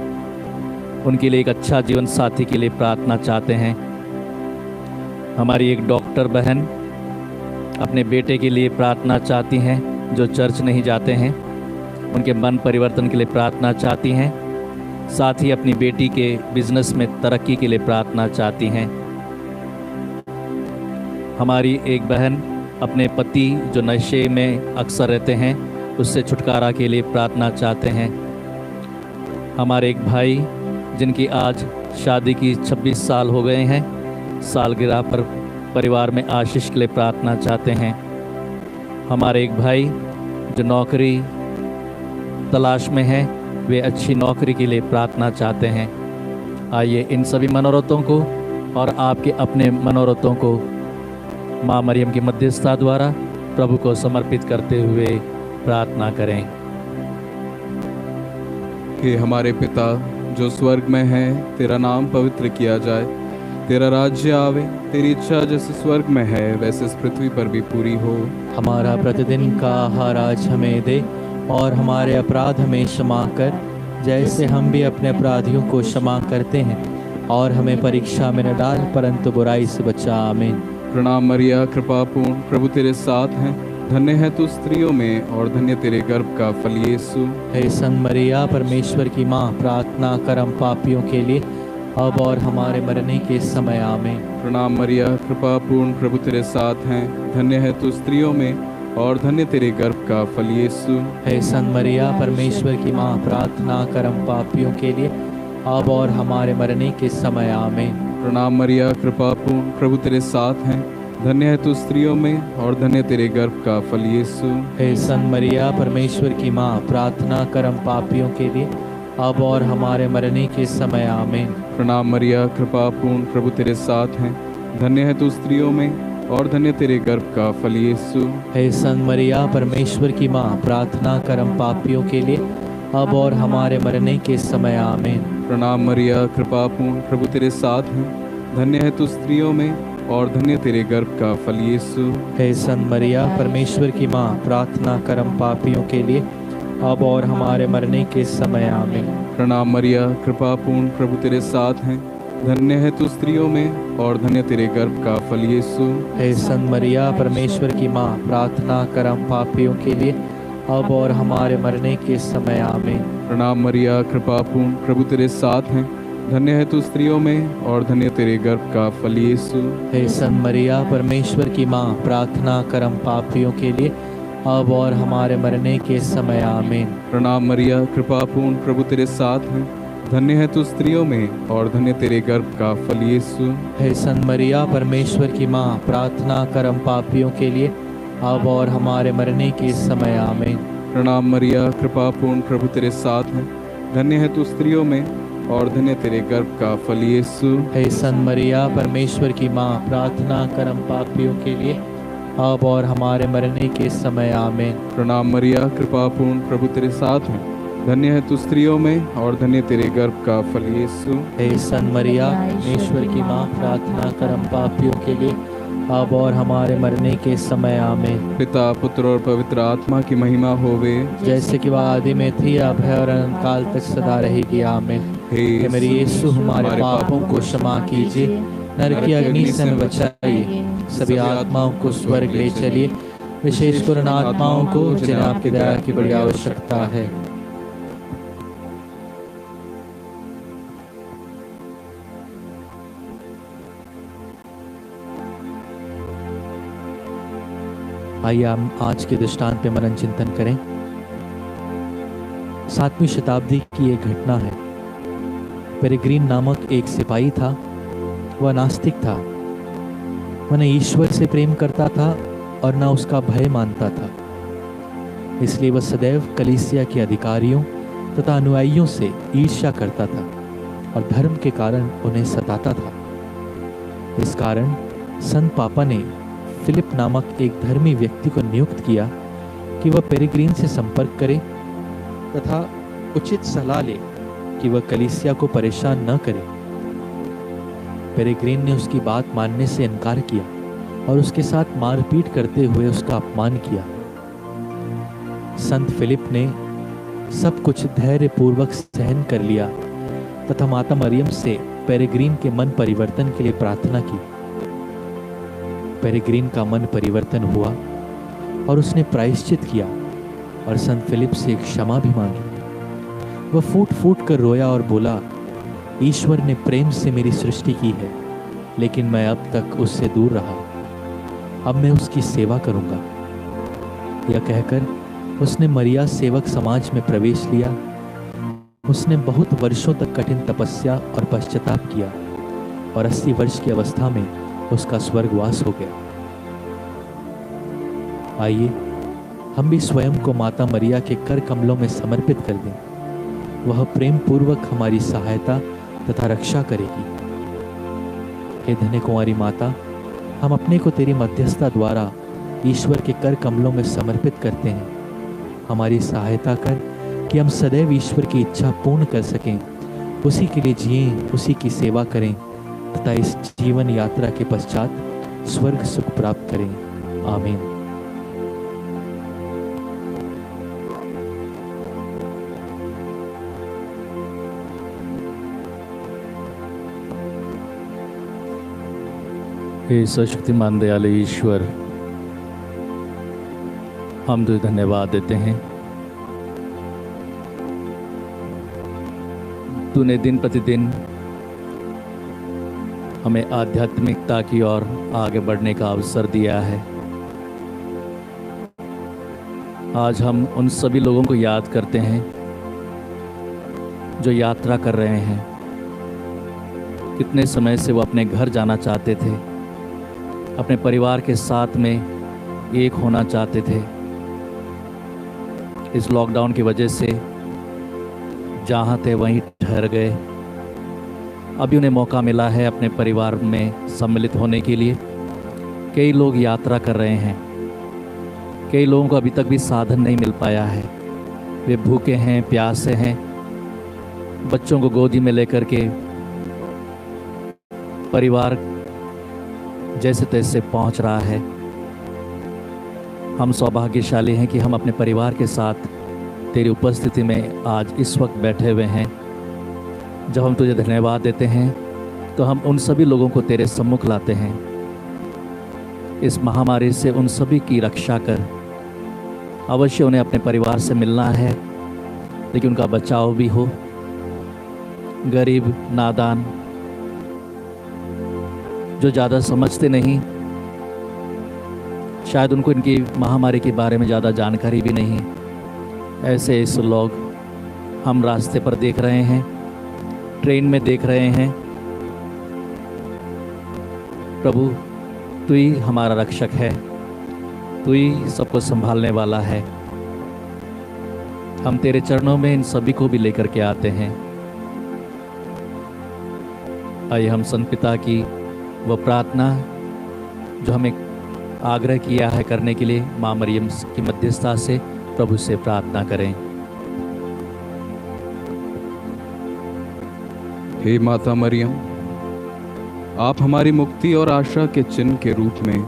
उनके लिए एक अच्छा जीवन साथी के लिए प्रार्थना चाहते हैं। हमारी एक डॉक्टर बहन अपने बेटे के लिए प्रार्थना चाहती हैं, जो चर्च नहीं जाते हैं, उनके मन परिवर्तन के लिए प्रार्थना चाहती हैं। साथ ही अपनी बेटी के बिजनेस में तरक्की के लिए प्रार्थना चाहती हैं। हमारी एक बहन अपने पति जो नशे में अक्सर रहते हैं, उससे छुटकारा के लिए प्रार्थना चाहते हैं। हमारे एक भाई जिनकी आज शादी की 26 साल हो गए हैं, सालगिरह पर परिवार में आशीष के लिए प्रार्थना चाहते हैं। हमारे एक भाई जो नौकरी तलाश में हैं, वे अच्छी नौकरी के लिए प्रार्थना चाहते हैं। आइए इन सभी मनोरथों को और आपके अपने मनोरथों को माँ मरियम की मध्यस्थता द्वारा प्रभु को समर्पित करते हुए प्रार्थना करें। कि हमारे पिता जो स्वर्ग में है, तेरा नाम पवित्र किया जाए, तेरा राज्य आवे, तेरी इच्छा जैसे स्वर्ग में है वैसे इस पृथ्वी पर भी पूरी हो। हमारा प्रतिदिन का आहार आज हमें दे, और हमारे अपराध हमें क्षमा कर, जैसे हम भी अपने अपराधियों को क्षमा करते हैं, और हमें परीक्षा में न डाल, परंतु बुराई से बचा। आमीन। प्रणाम मरिया, कृपा पूर्ण, प्रभु तेरे साथ हैं, धन्य है तू स्त्रियों में और धन्य तेरे गर्भ का फल यीशु। हे संत मरिया, परमेश्वर की माँ, प्रार्थना कर हम पापियों के लिए, अब और हमारे मरने के समय। आमीन। प्रणाम मरिया, कृपा पूर्ण, प्रभु तेरे साथ हैं, धन्य है तू स्त्रियों में और धन्य तेरे गर्भ का फल यीशु। हे संत मरिया, परमेश्वर की माँ, प्रार्थना कर हम पापियों के लिए, अब और हमारे मरने के समय। आमीन। प्रणाम मरिया, कृपा पूर्ण, प्रभु तेरे साथ हैं, धन्य है तू स्त्रियों में और धन्य तेरे गर्भ का फल यीशु। हे संत मरिया, परमेश्वर की माँ, प्रार्थना कर हम पापियों के लिए, अब और हमारे मरने के समय। आमीन। प्रणाम मरिया, कृपा पूर्ण, प्रभु तेरे साथ हैं, धन्य है तू स्त्रियों में और धन्य तेरे गर्भ का फल यीशु। हे संत मरिया, परमेश्वर की माँ, प्रार्थना कर हम पापियों के लिए, अब और हमारे मरने के समय। आमीन। प्रणाम मरिया, कृपा पूर्ण, प्रभु तेरे साथ हैं, धन्य है तू स्त्रियों में और धन्य तेरे गर्भ का फल यीशु। हे सन मरिया परमेश्वर की माँ, प्रार्थना कर हम पापियों के लिए, अब और हमारे मरने के समय आमीन। प्रणाम मरिया, कृपा पूर्ण, प्रभु तेरे साथ हैं, धन्य है तू स्त्रियों में और धन्य तेरे गर्भ का फल यीशु। हे सन मरिया परमेश्वर की माँ, प्रार्थना कर हम पापियों के लिए, अब और हमारे मरने के समय आमीन। प्रणाम मरिया, कृपा पूर्ण, प्रभु तेरे साथ हैं, धन्य है तू स्त्रियों में और धन्य तेरे गर्भ का फल यीशु। हे सन मरिया परमेश्वर की माँ, प्रार्थना कर हम पापियों के लिए, अब और हमारे मरने के समय आमीन। प्रणाम मरिया, कृपा पूर्ण, प्रभु तेरे साथ हैं, धन्य है तू स्त्रियों में और धन्य तेरे गर्भ का फल यीशु। हे सन मरिया परमेश्वर की माँ, प्रार्थना कर हम पापियों के लिए, अब और हमारे मरने के समय आमीन। प्रणाम मरिया, कृपा पूर्ण, प्रभु तेरे साथ हैं, धन्य है तू स्त्रियों में और धन्य तेरे गर्भ का फल यीशु। हे सन मरिया परमेश्वर की माँ, प्रार्थना कर हम पापियों के लिए, अब और हमारे मरने के समय आमीन। प्रणाम मरिया, कृपा पूर्ण, प्रभु तेरे साथ हैं, धन्य है तू स्त्रियों में और धन्य तेरे गर्भ का फल यीशु। हे सन मरिया परमेश्वर की माँ, प्रार्थना कर हम पापियों के लिए, अब और हमारे मरने के समय आमीन। पिता, पुत्र और पवित्र आत्मा की महिमा होवे, जैसे कि वह आदि में थी, अब है और अनंत काल तक सदा रहेगी आमीन। हे मेरे यीशु, हमारे पापों को क्षमा कीजिए, नरक की अग्नि से हमें बचाइए, सभी आत्माओं को स्वर्ग ले चलिए, विशेषकर उन आत्माओं को जिन्हें आपकी दया की बड़ी आवश्यकता है। आइए हम आज के दृष्टांत पे मनन चिंतन करें। 7वीं शताब्दी की एक घटना है। पेरेग्रीन नामक एक सिपाही था। वह नास्तिक था। वह न ईश्वर से प्रेम करता था और न उसका भय मानता था। इसलिए वह सदैव कलीसिया के अधिकारियों तथा अनुयायियों से ईर्ष्या करता था और धर्म के कारण उन्हें सताता था। इस कारण संत पापा ने फिलिप नामक एक धर्मी व्यक्ति को नियुक्त किया कि वह पेरेग्रीन से संपर्क करे तथा उचित सलाह ले कि वह कलीसिया को परेशान न करे। पेरेग्रीन ने उसकी बात मानने से इनकार किया और उसके साथ मारपीट करते हुए उसका अपमान किया। संत फिलिप ने सब कुछ धैर्यपूर्वक सहन कर लिया तथा माता मरियम से पेरेग्रीन के मन परिवर्तन के लिए प्रार्थना की। पेरेग्रीन का मन परिवर्तन हुआ और उसने प्रायश्चित किया और संत फिलिप से क्षमा भी मांगी। वह फूट फूट कर रोया और बोला, ईश्वर ने प्रेम से मेरी सृष्टि की है, लेकिन मैं अब तक उससे दूर रहा। अब मैं उसकी सेवा करूंगा। यह कहकर उसने मरिया सेवक समाज में प्रवेश लिया। उसने बहुत वर्षों तक कठिन तपस्या और पश्चाताप किया और 80 वर्ष की अवस्था में उसका स्वर्गवास हो गया। आइए हम भी स्वयं को माता मरिया के कर कमलों में समर्पित कर दें। वह प्रेम पूर्वक हमारी सहायता तथा रक्षा करेगी। हे धन्य कुंवारी माता, हम अपने को तेरी मध्यस्थता द्वारा ईश्वर के कर कमलों में समर्पित करते हैं। हमारी सहायता कर कि हम सदैव ईश्वर की इच्छा पूर्ण कर सकें, उसी के लिए जिएं, उसी की सेवा करें तथा इस जीवन यात्रा के पश्चात स्वर्ग सुख प्राप्त करें। आमीन। हे सर्वशक्तिमान दयालु ईश्वर, हम तुझे धन्यवाद देते हैं। तूने दिन प्रतिदिन हमें आध्यात्मिकता की ओर आगे बढ़ने का अवसर दिया है। आज हम उन सभी लोगों को याद करते हैं जो यात्रा कर रहे हैं। कितने समय से वो अपने घर जाना चाहते थे, अपने परिवार के साथ में एक होना चाहते थे। इस लॉकडाउन की वजह से जहाँ थे वहीं ठहर गए। अभी उन्हें मौका मिला है अपने परिवार में सम्मिलित होने के लिए। कई लोग यात्रा कर रहे हैं। कई लोगों को अभी तक भी साधन नहीं मिल पाया है। वे भूखे हैं, प्यासे हैं। बच्चों को गोदी में लेकर के परिवार जैसे तैसे पहुंच रहा है। हम सौभाग्यशाली हैं कि हम अपने परिवार के साथ तेरी उपस्थिति में आज इस वक्त बैठे हुए हैं। जब हम तुझे धन्यवाद देते हैं तो हम उन सभी लोगों को तेरे सम्मुख लाते हैं। इस महामारी से उन सभी की रक्षा कर। अवश्य उन्हें अपने परिवार से मिलना है, लेकिन उनका बचाव भी हो। गरीब, नादान, जो ज़्यादा समझते नहीं, शायद उनको इनकी महामारी के बारे में ज़्यादा जानकारी भी नहीं, ऐसे इस लोग हम रास्ते पर देख रहे हैं, ट्रेन में देख रहे हैं। प्रभु, तू ही हमारा रक्षक है, तू ही सबको संभालने वाला है। हम तेरे चरणों में इन सभी को भी लेकर के आते हैं। आइए हम संत पिता की वो प्रार्थना जो हमें आग्रह किया है करने के लिए, माँ मरियम की मध्यस्थता से प्रभु से प्रार्थना करें। हे माता मरियम, आप हमारी मुक्ति और आशा के चिन्ह के रूप में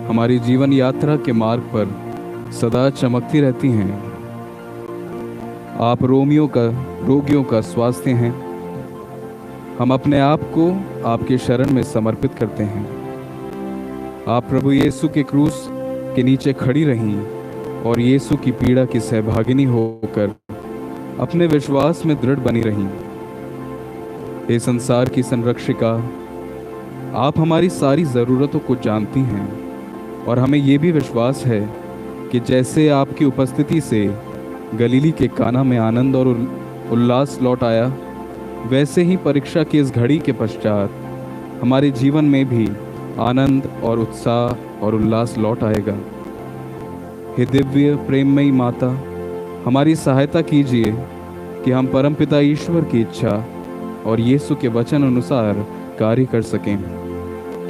हमारी जीवन यात्रा के मार्ग पर सदा चमकती रहती हैं। आप रोगियों का स्वास्थ्य हैं। हम अपने आप को आपके शरण में समर्पित करते हैं। आप प्रभु यीशु के क्रूस के नीचे खड़ी रहीं और यीशु की पीड़ा की सहभागिनी होकर अपने विश्वास में दृढ़ बनी रहीं। हे संसार की संरक्षिका, आप हमारी सारी ज़रूरतों को जानती हैं और हमें ये भी विश्वास है कि जैसे आपकी उपस्थिति से गलीली के काना में आनंद और उल्लास लौट आया, वैसे ही परीक्षा की इस घड़ी के पश्चात हमारे जीवन में भी आनंद और उत्साह और उल्लास लौट आएगा। हे दिव्य प्रेममयी माता, हमारी सहायता कीजिए कि हम परमपिता ईश्वर की इच्छा और यीशु के वचन अनुसार कार्य कर सकें,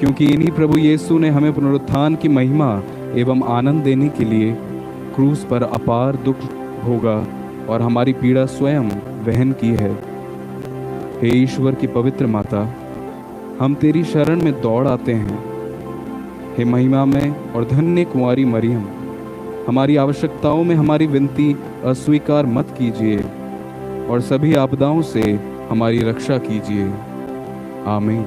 क्योंकि इन्हीं प्रभु यीशु ने हमें पुनरुत्थान की महिमा एवं आनंद देने के लिए क्रूस पर अपार दुख भोगा और हमारी पीड़ा स्वयं वहन की है। हे ईश्वर की पवित्र माता, हम तेरी शरण में दौड़ आते हैं। हे महिमा में और धन्य कुंवारी मरियम, हमारी आवश्यकताओं में हमारी विनती अस्वीकार मत कीजिए और सभी आपदाओं से हमारी रक्षा कीजिए। आमीन।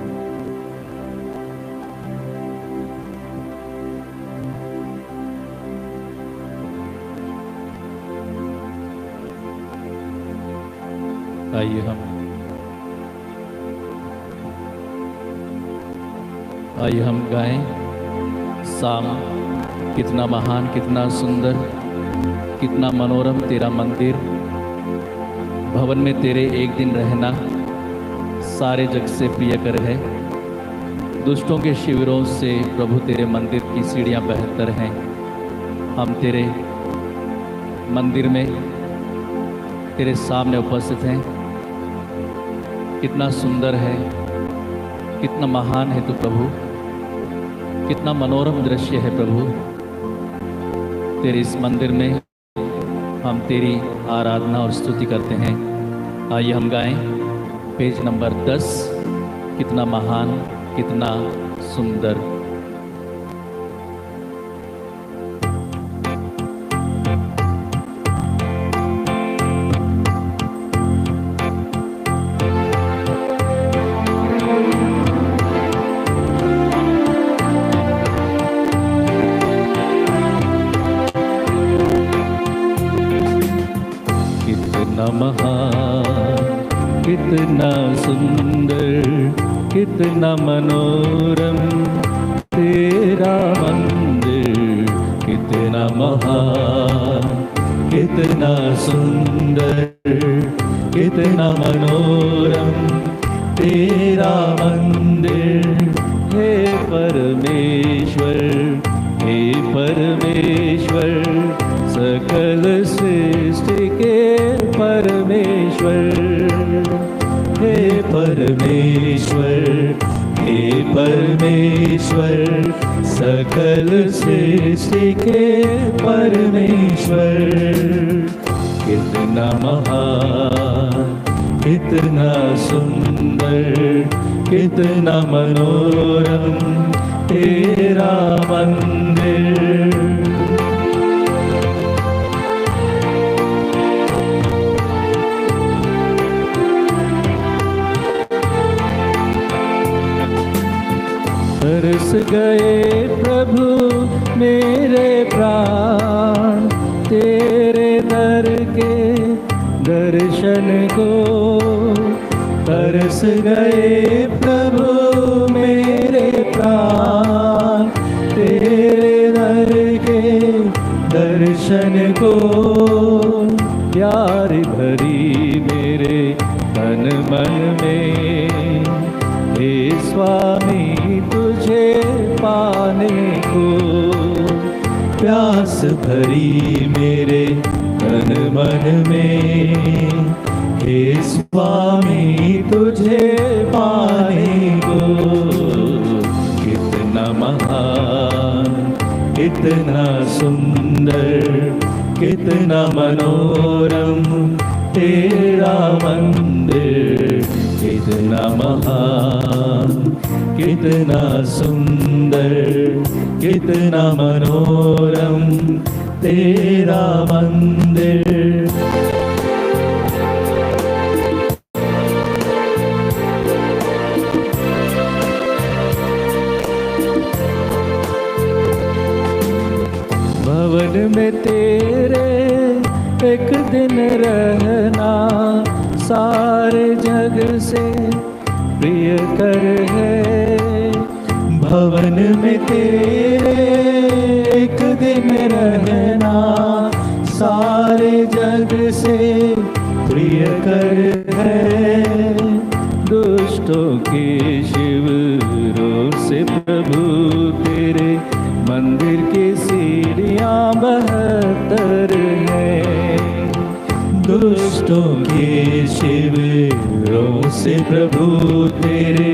आइए हम गाएं, साम कितना महान, कितना सुंदर, कितना मनोरम तेरा मंदिर। भवन में तेरे एक दिन रहना सारे जग से प्रियकर है। दुष्टों के शिविरों से प्रभु तेरे मंदिर की सीढ़ियां बेहतर हैं। हम तेरे मंदिर में तेरे सामने उपस्थित हैं। कितना सुंदर है, कितना महान है तू प्रभु, कितना मनोरम दृश्य है प्रभु। तेरे इस मंदिर में हम तेरी आराधना और स्तुति करते हैं। आइए हम गाएं पेज नंबर 10, कितना महान, कितना सुंदर। कितना सुंदर, कितना मनोरम तेरा मंदिर। कितना महान, कितना सुंदर, कितना मनोरम तेरा मंदिर। हे परमेश्वर, हे परमेश्वर, सकल सृष्टि के परमेश्वर। हे परमेश्वर, हे परमेश्वर, सकल सृष्टि के परमेश्वर। कितना महान, कितना सुंदर कितना मनोरम तेरा मंदिर। तरस गए प्रभु मेरे प्राण तेरे दर के दर्शन को। तरस गए प्रभु मेरे प्राण तेरे दर के दर्शन को। प्यार भरी मेरे तन मन में हे स्वामी तुझे पाने को। प्यास भरी मेरे तन मन में हे स्वामी तुझे पाने को। कितना महान कितना सुंदर कितना मनोरम तेरा मंदिर। कितना महान कितना सुंदर कितना मनोरम तेरा मंदिर। भवन में तेरे एक दिन रहना सारे जग से प्रिय कर है। भवन में तेरे एक दिन रहना सारे जग से प्रिय कर है। दुष्टों के शिविरों से प्रभु तेरे मंदिर की सीढ़ियां बहतर हैं। दुष्टों के शिविरों से प्रभु तेरे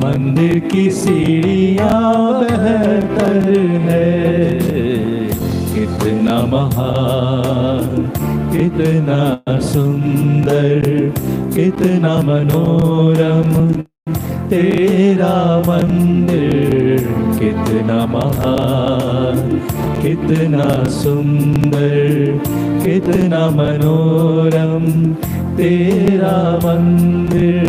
मंदिर की सीढ़ियां बहतर है। कितना महान कितना सुंदर कितना मनोरम तेरा मंदिर। कितना महान कितना सुंदर कितना मनोरम तेरा मंदिर।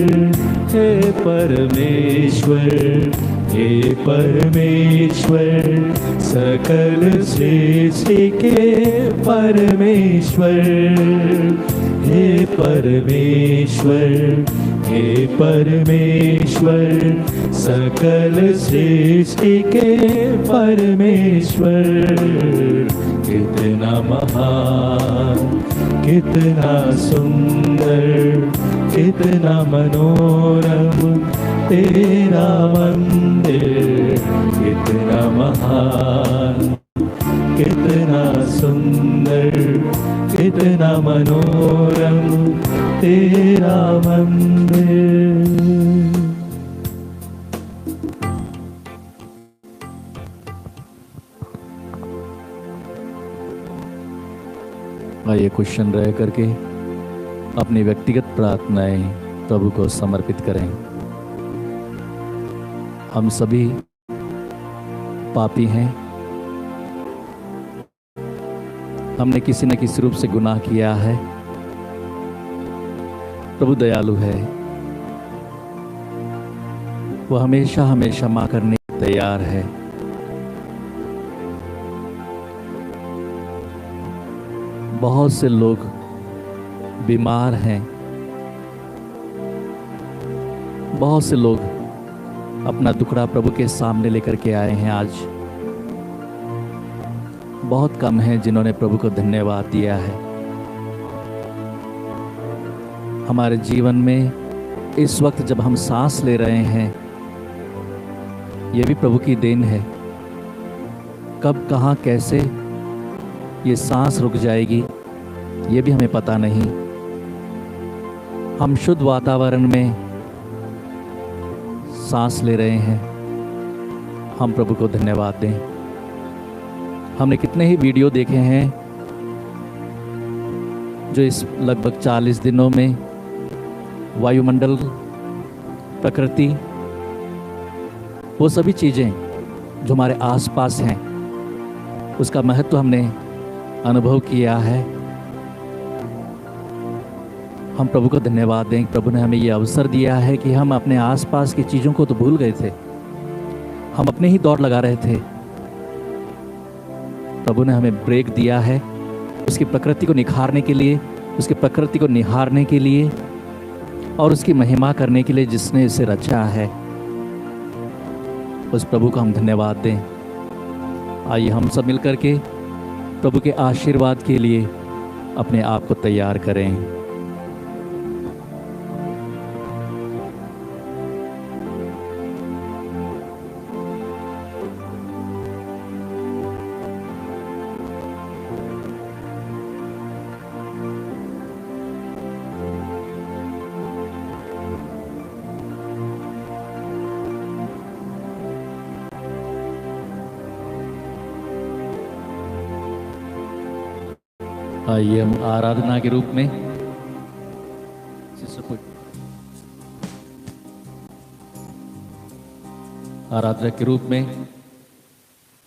हे परमेश्वर हे परमेश्वर सकल सृष्टि के परमेश्वर। हे परमेश्वर हे परमेश्वर सकल सृष्टि के परमेश्वर। कितना महान कितना सुंदर कितना मनोरम तेरा मंदिर। कितना महान कितना सुंदर कितना मनोरम तेरा मंदिर। आइए क्वेश्चन रह करके अपनी व्यक्तिगत प्रार्थनाएं प्रभु को समर्पित करें। हम सभी पापी हैं। हमने किसी न किसी रूप से गुनाह किया है। प्रभु दयालु है, वो हमेशा हमें क्षमा करने को तैयार है। बहुत से लोग बीमार हैं, बहुत से लोग अपना दुखड़ा प्रभु के सामने लेकर के आए हैं। आज बहुत कम हैं जिन्होंने प्रभु को धन्यवाद दिया है। हमारे जीवन में इस वक्त जब हम सांस ले रहे हैं, ये भी प्रभु की देन है। कब कहाँ कैसे ये सांस रुक जाएगी ये भी हमें पता नहीं। हम शुद्ध वातावरण में सांस ले रहे हैं, हम प्रभु को धन्यवाद दें। हमने कितने ही वीडियो देखे हैं जो इस लगभग 40 दिनों में वायुमंडल, प्रकृति, वो सभी चीज़ें जो हमारे आसपास हैं, उसका महत्व हमने अनुभव किया है। हम प्रभु को धन्यवाद दें, प्रभु ने हमें ये अवसर दिया है कि हम अपने आसपास की चीज़ों को तो भूल गए थे, हम अपने ही दौड़ लगा रहे थे। प्रभु ने हमें ब्रेक दिया है उसकी प्रकृति को निखारने के लिए, उसकी प्रकृति को निहारने के लिए और उसकी महिमा करने के लिए जिसने इसे रचा है। उस प्रभु को हम धन्यवाद दें। आइए हम सब मिलकर के प्रभु के आशीर्वाद के लिए अपने आप को तैयार करें। आइए हम आराधना के रूप में आराधना के रूप में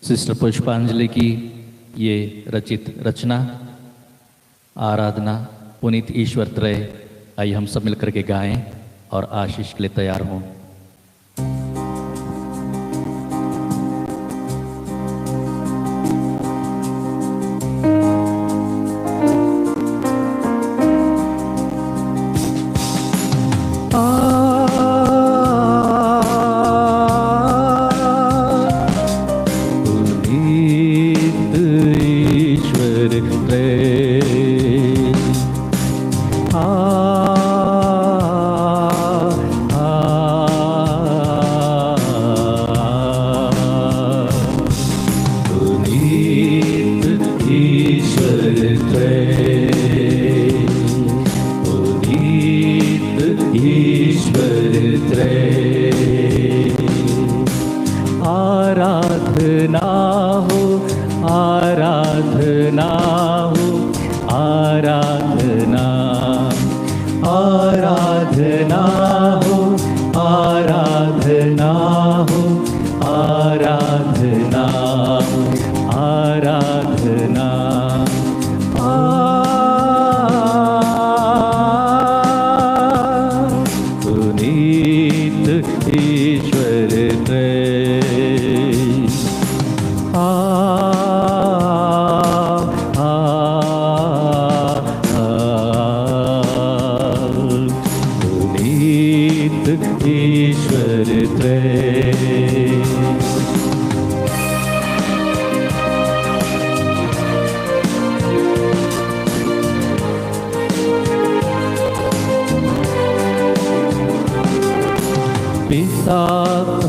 सिस्टर पुष्पांजलि की ये रचित रचना आराधना पुनीत ईश्वर त्रय, आइए हम सब मिलकर के गाएं और आशीष के लिए तैयार हों।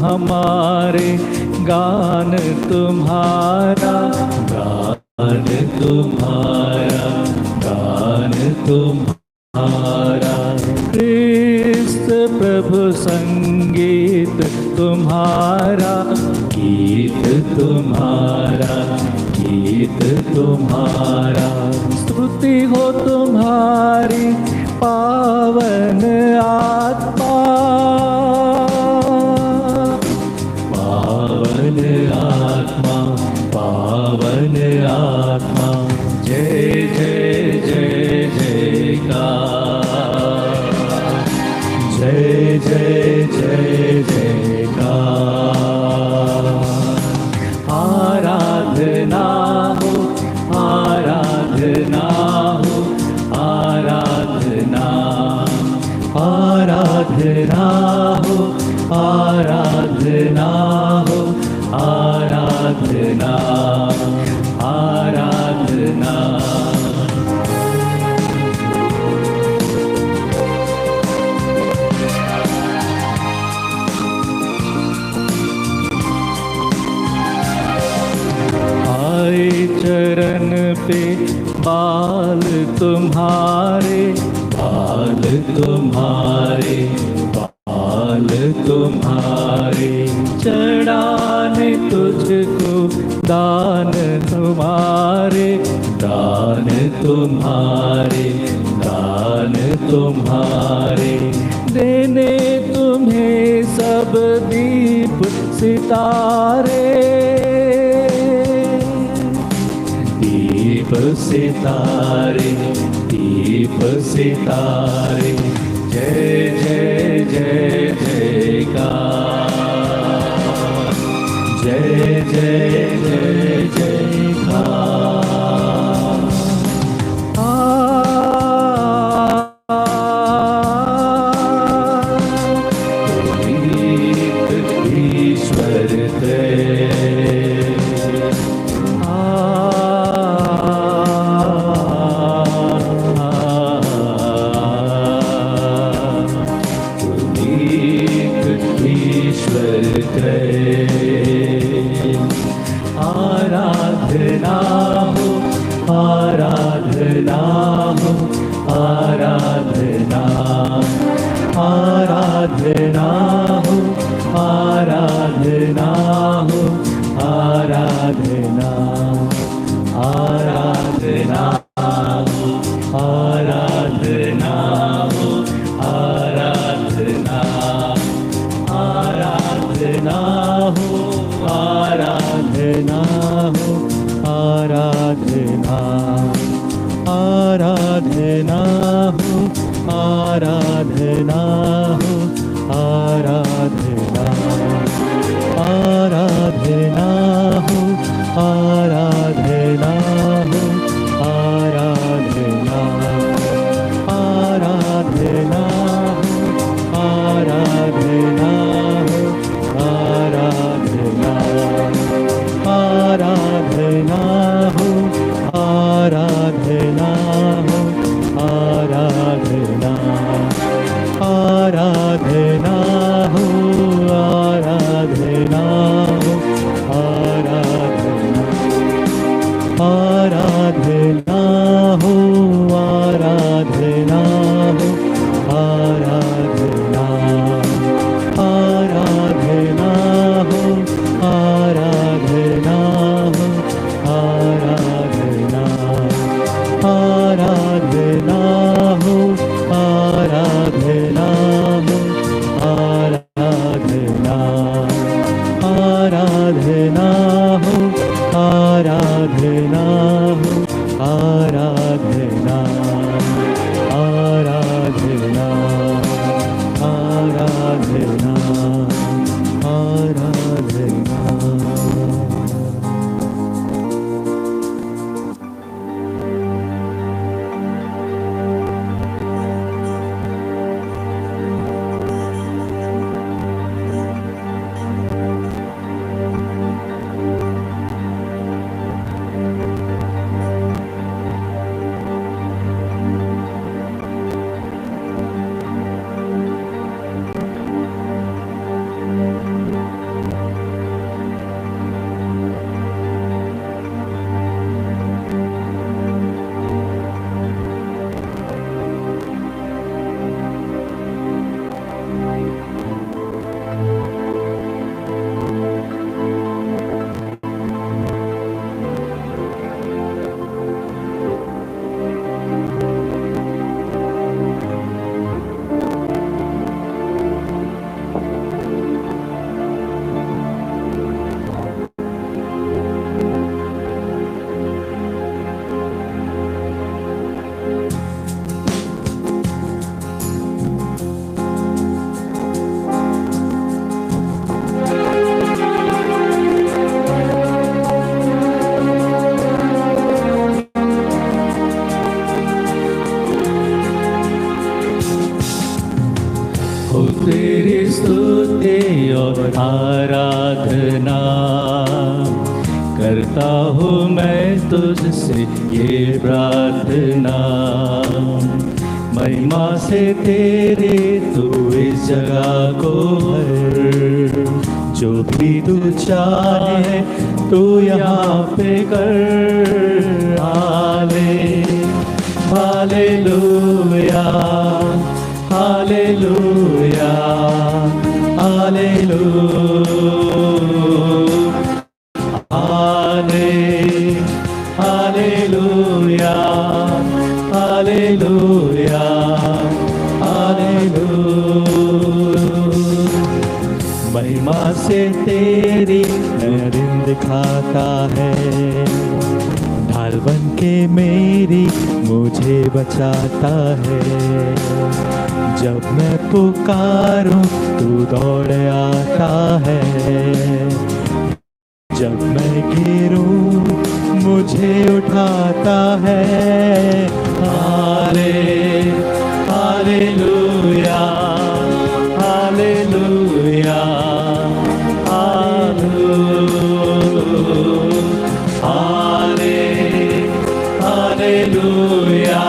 हमारे गान तुम्हारा, गान तुम्हारा, गान तुम्हारा, क्रिस्त प्रभु संगीत तुम्हारा, गीत तुम्हारा, गीत तुम्हारा, स्तुति हो तुम्हारी पावन आत्मा, पावन आत्मा, पावन आत्मा, जय जय जय जयकार, जय जय जय जयकार। आराधना हो, आराधना हो, आराधना, आराधना हो, आराधना हो, आराधना, आराधना। आए चरण पे बाल तुम्हारे, बाल तुम्हारे, बाल तुम्हारे, चढ़ाने तुझको दान तुम्हारे, दान तुम्हारे, दान तुम्हारे, तुम्हें सब दीप सितारे, दीप सितारे, दीप सितारे, जय जय जय जयकार, जय जय जय जयकार। ईश्वर आराधना हो, आराधना हो, आराधना, आराधना हो, आराधना हो, आराधना, आराधना हो, आराधना हो, आराधना, आराधना हो, आराधना हो, आराधना, आराधना हो, आराधना हो, आराधना, आराधना हो, आराधना हो, आराधना, आराधना हो, आराधना हो, आराधना, आराधना हो, आराधना हो, आराधना, आराधना हो, आराधना हो, आराधना, आराधना हो, आराधना हो, आराधना, आराधना हो, आराधना हो, आराधना, आराधना हो, आराधना हो, आराधना, आराधना हो, आराधना हो, आराधना, आराधना, आराधना, आराधना। हो तेरी स्तुति और आराधना करता हूँ मैं तुझसे ये प्रार्थना, महिमा से तेरे तू इस जगह को भर, जो भी तू चाहे तू यहाँ पे कर। Hallelujah, hallelujah, hallelujah, hallelujah, hallelujah, hallelujah. महिमा से तेरी नया दिन दिखाता है, ढाल बन के मेरी मुझे बचाता है। जब मैं पुकारूं तू दौड़ आता है, जब मैं गिरूं मुझे उठाता है। Hallelujah, hallelujah, hallelujah,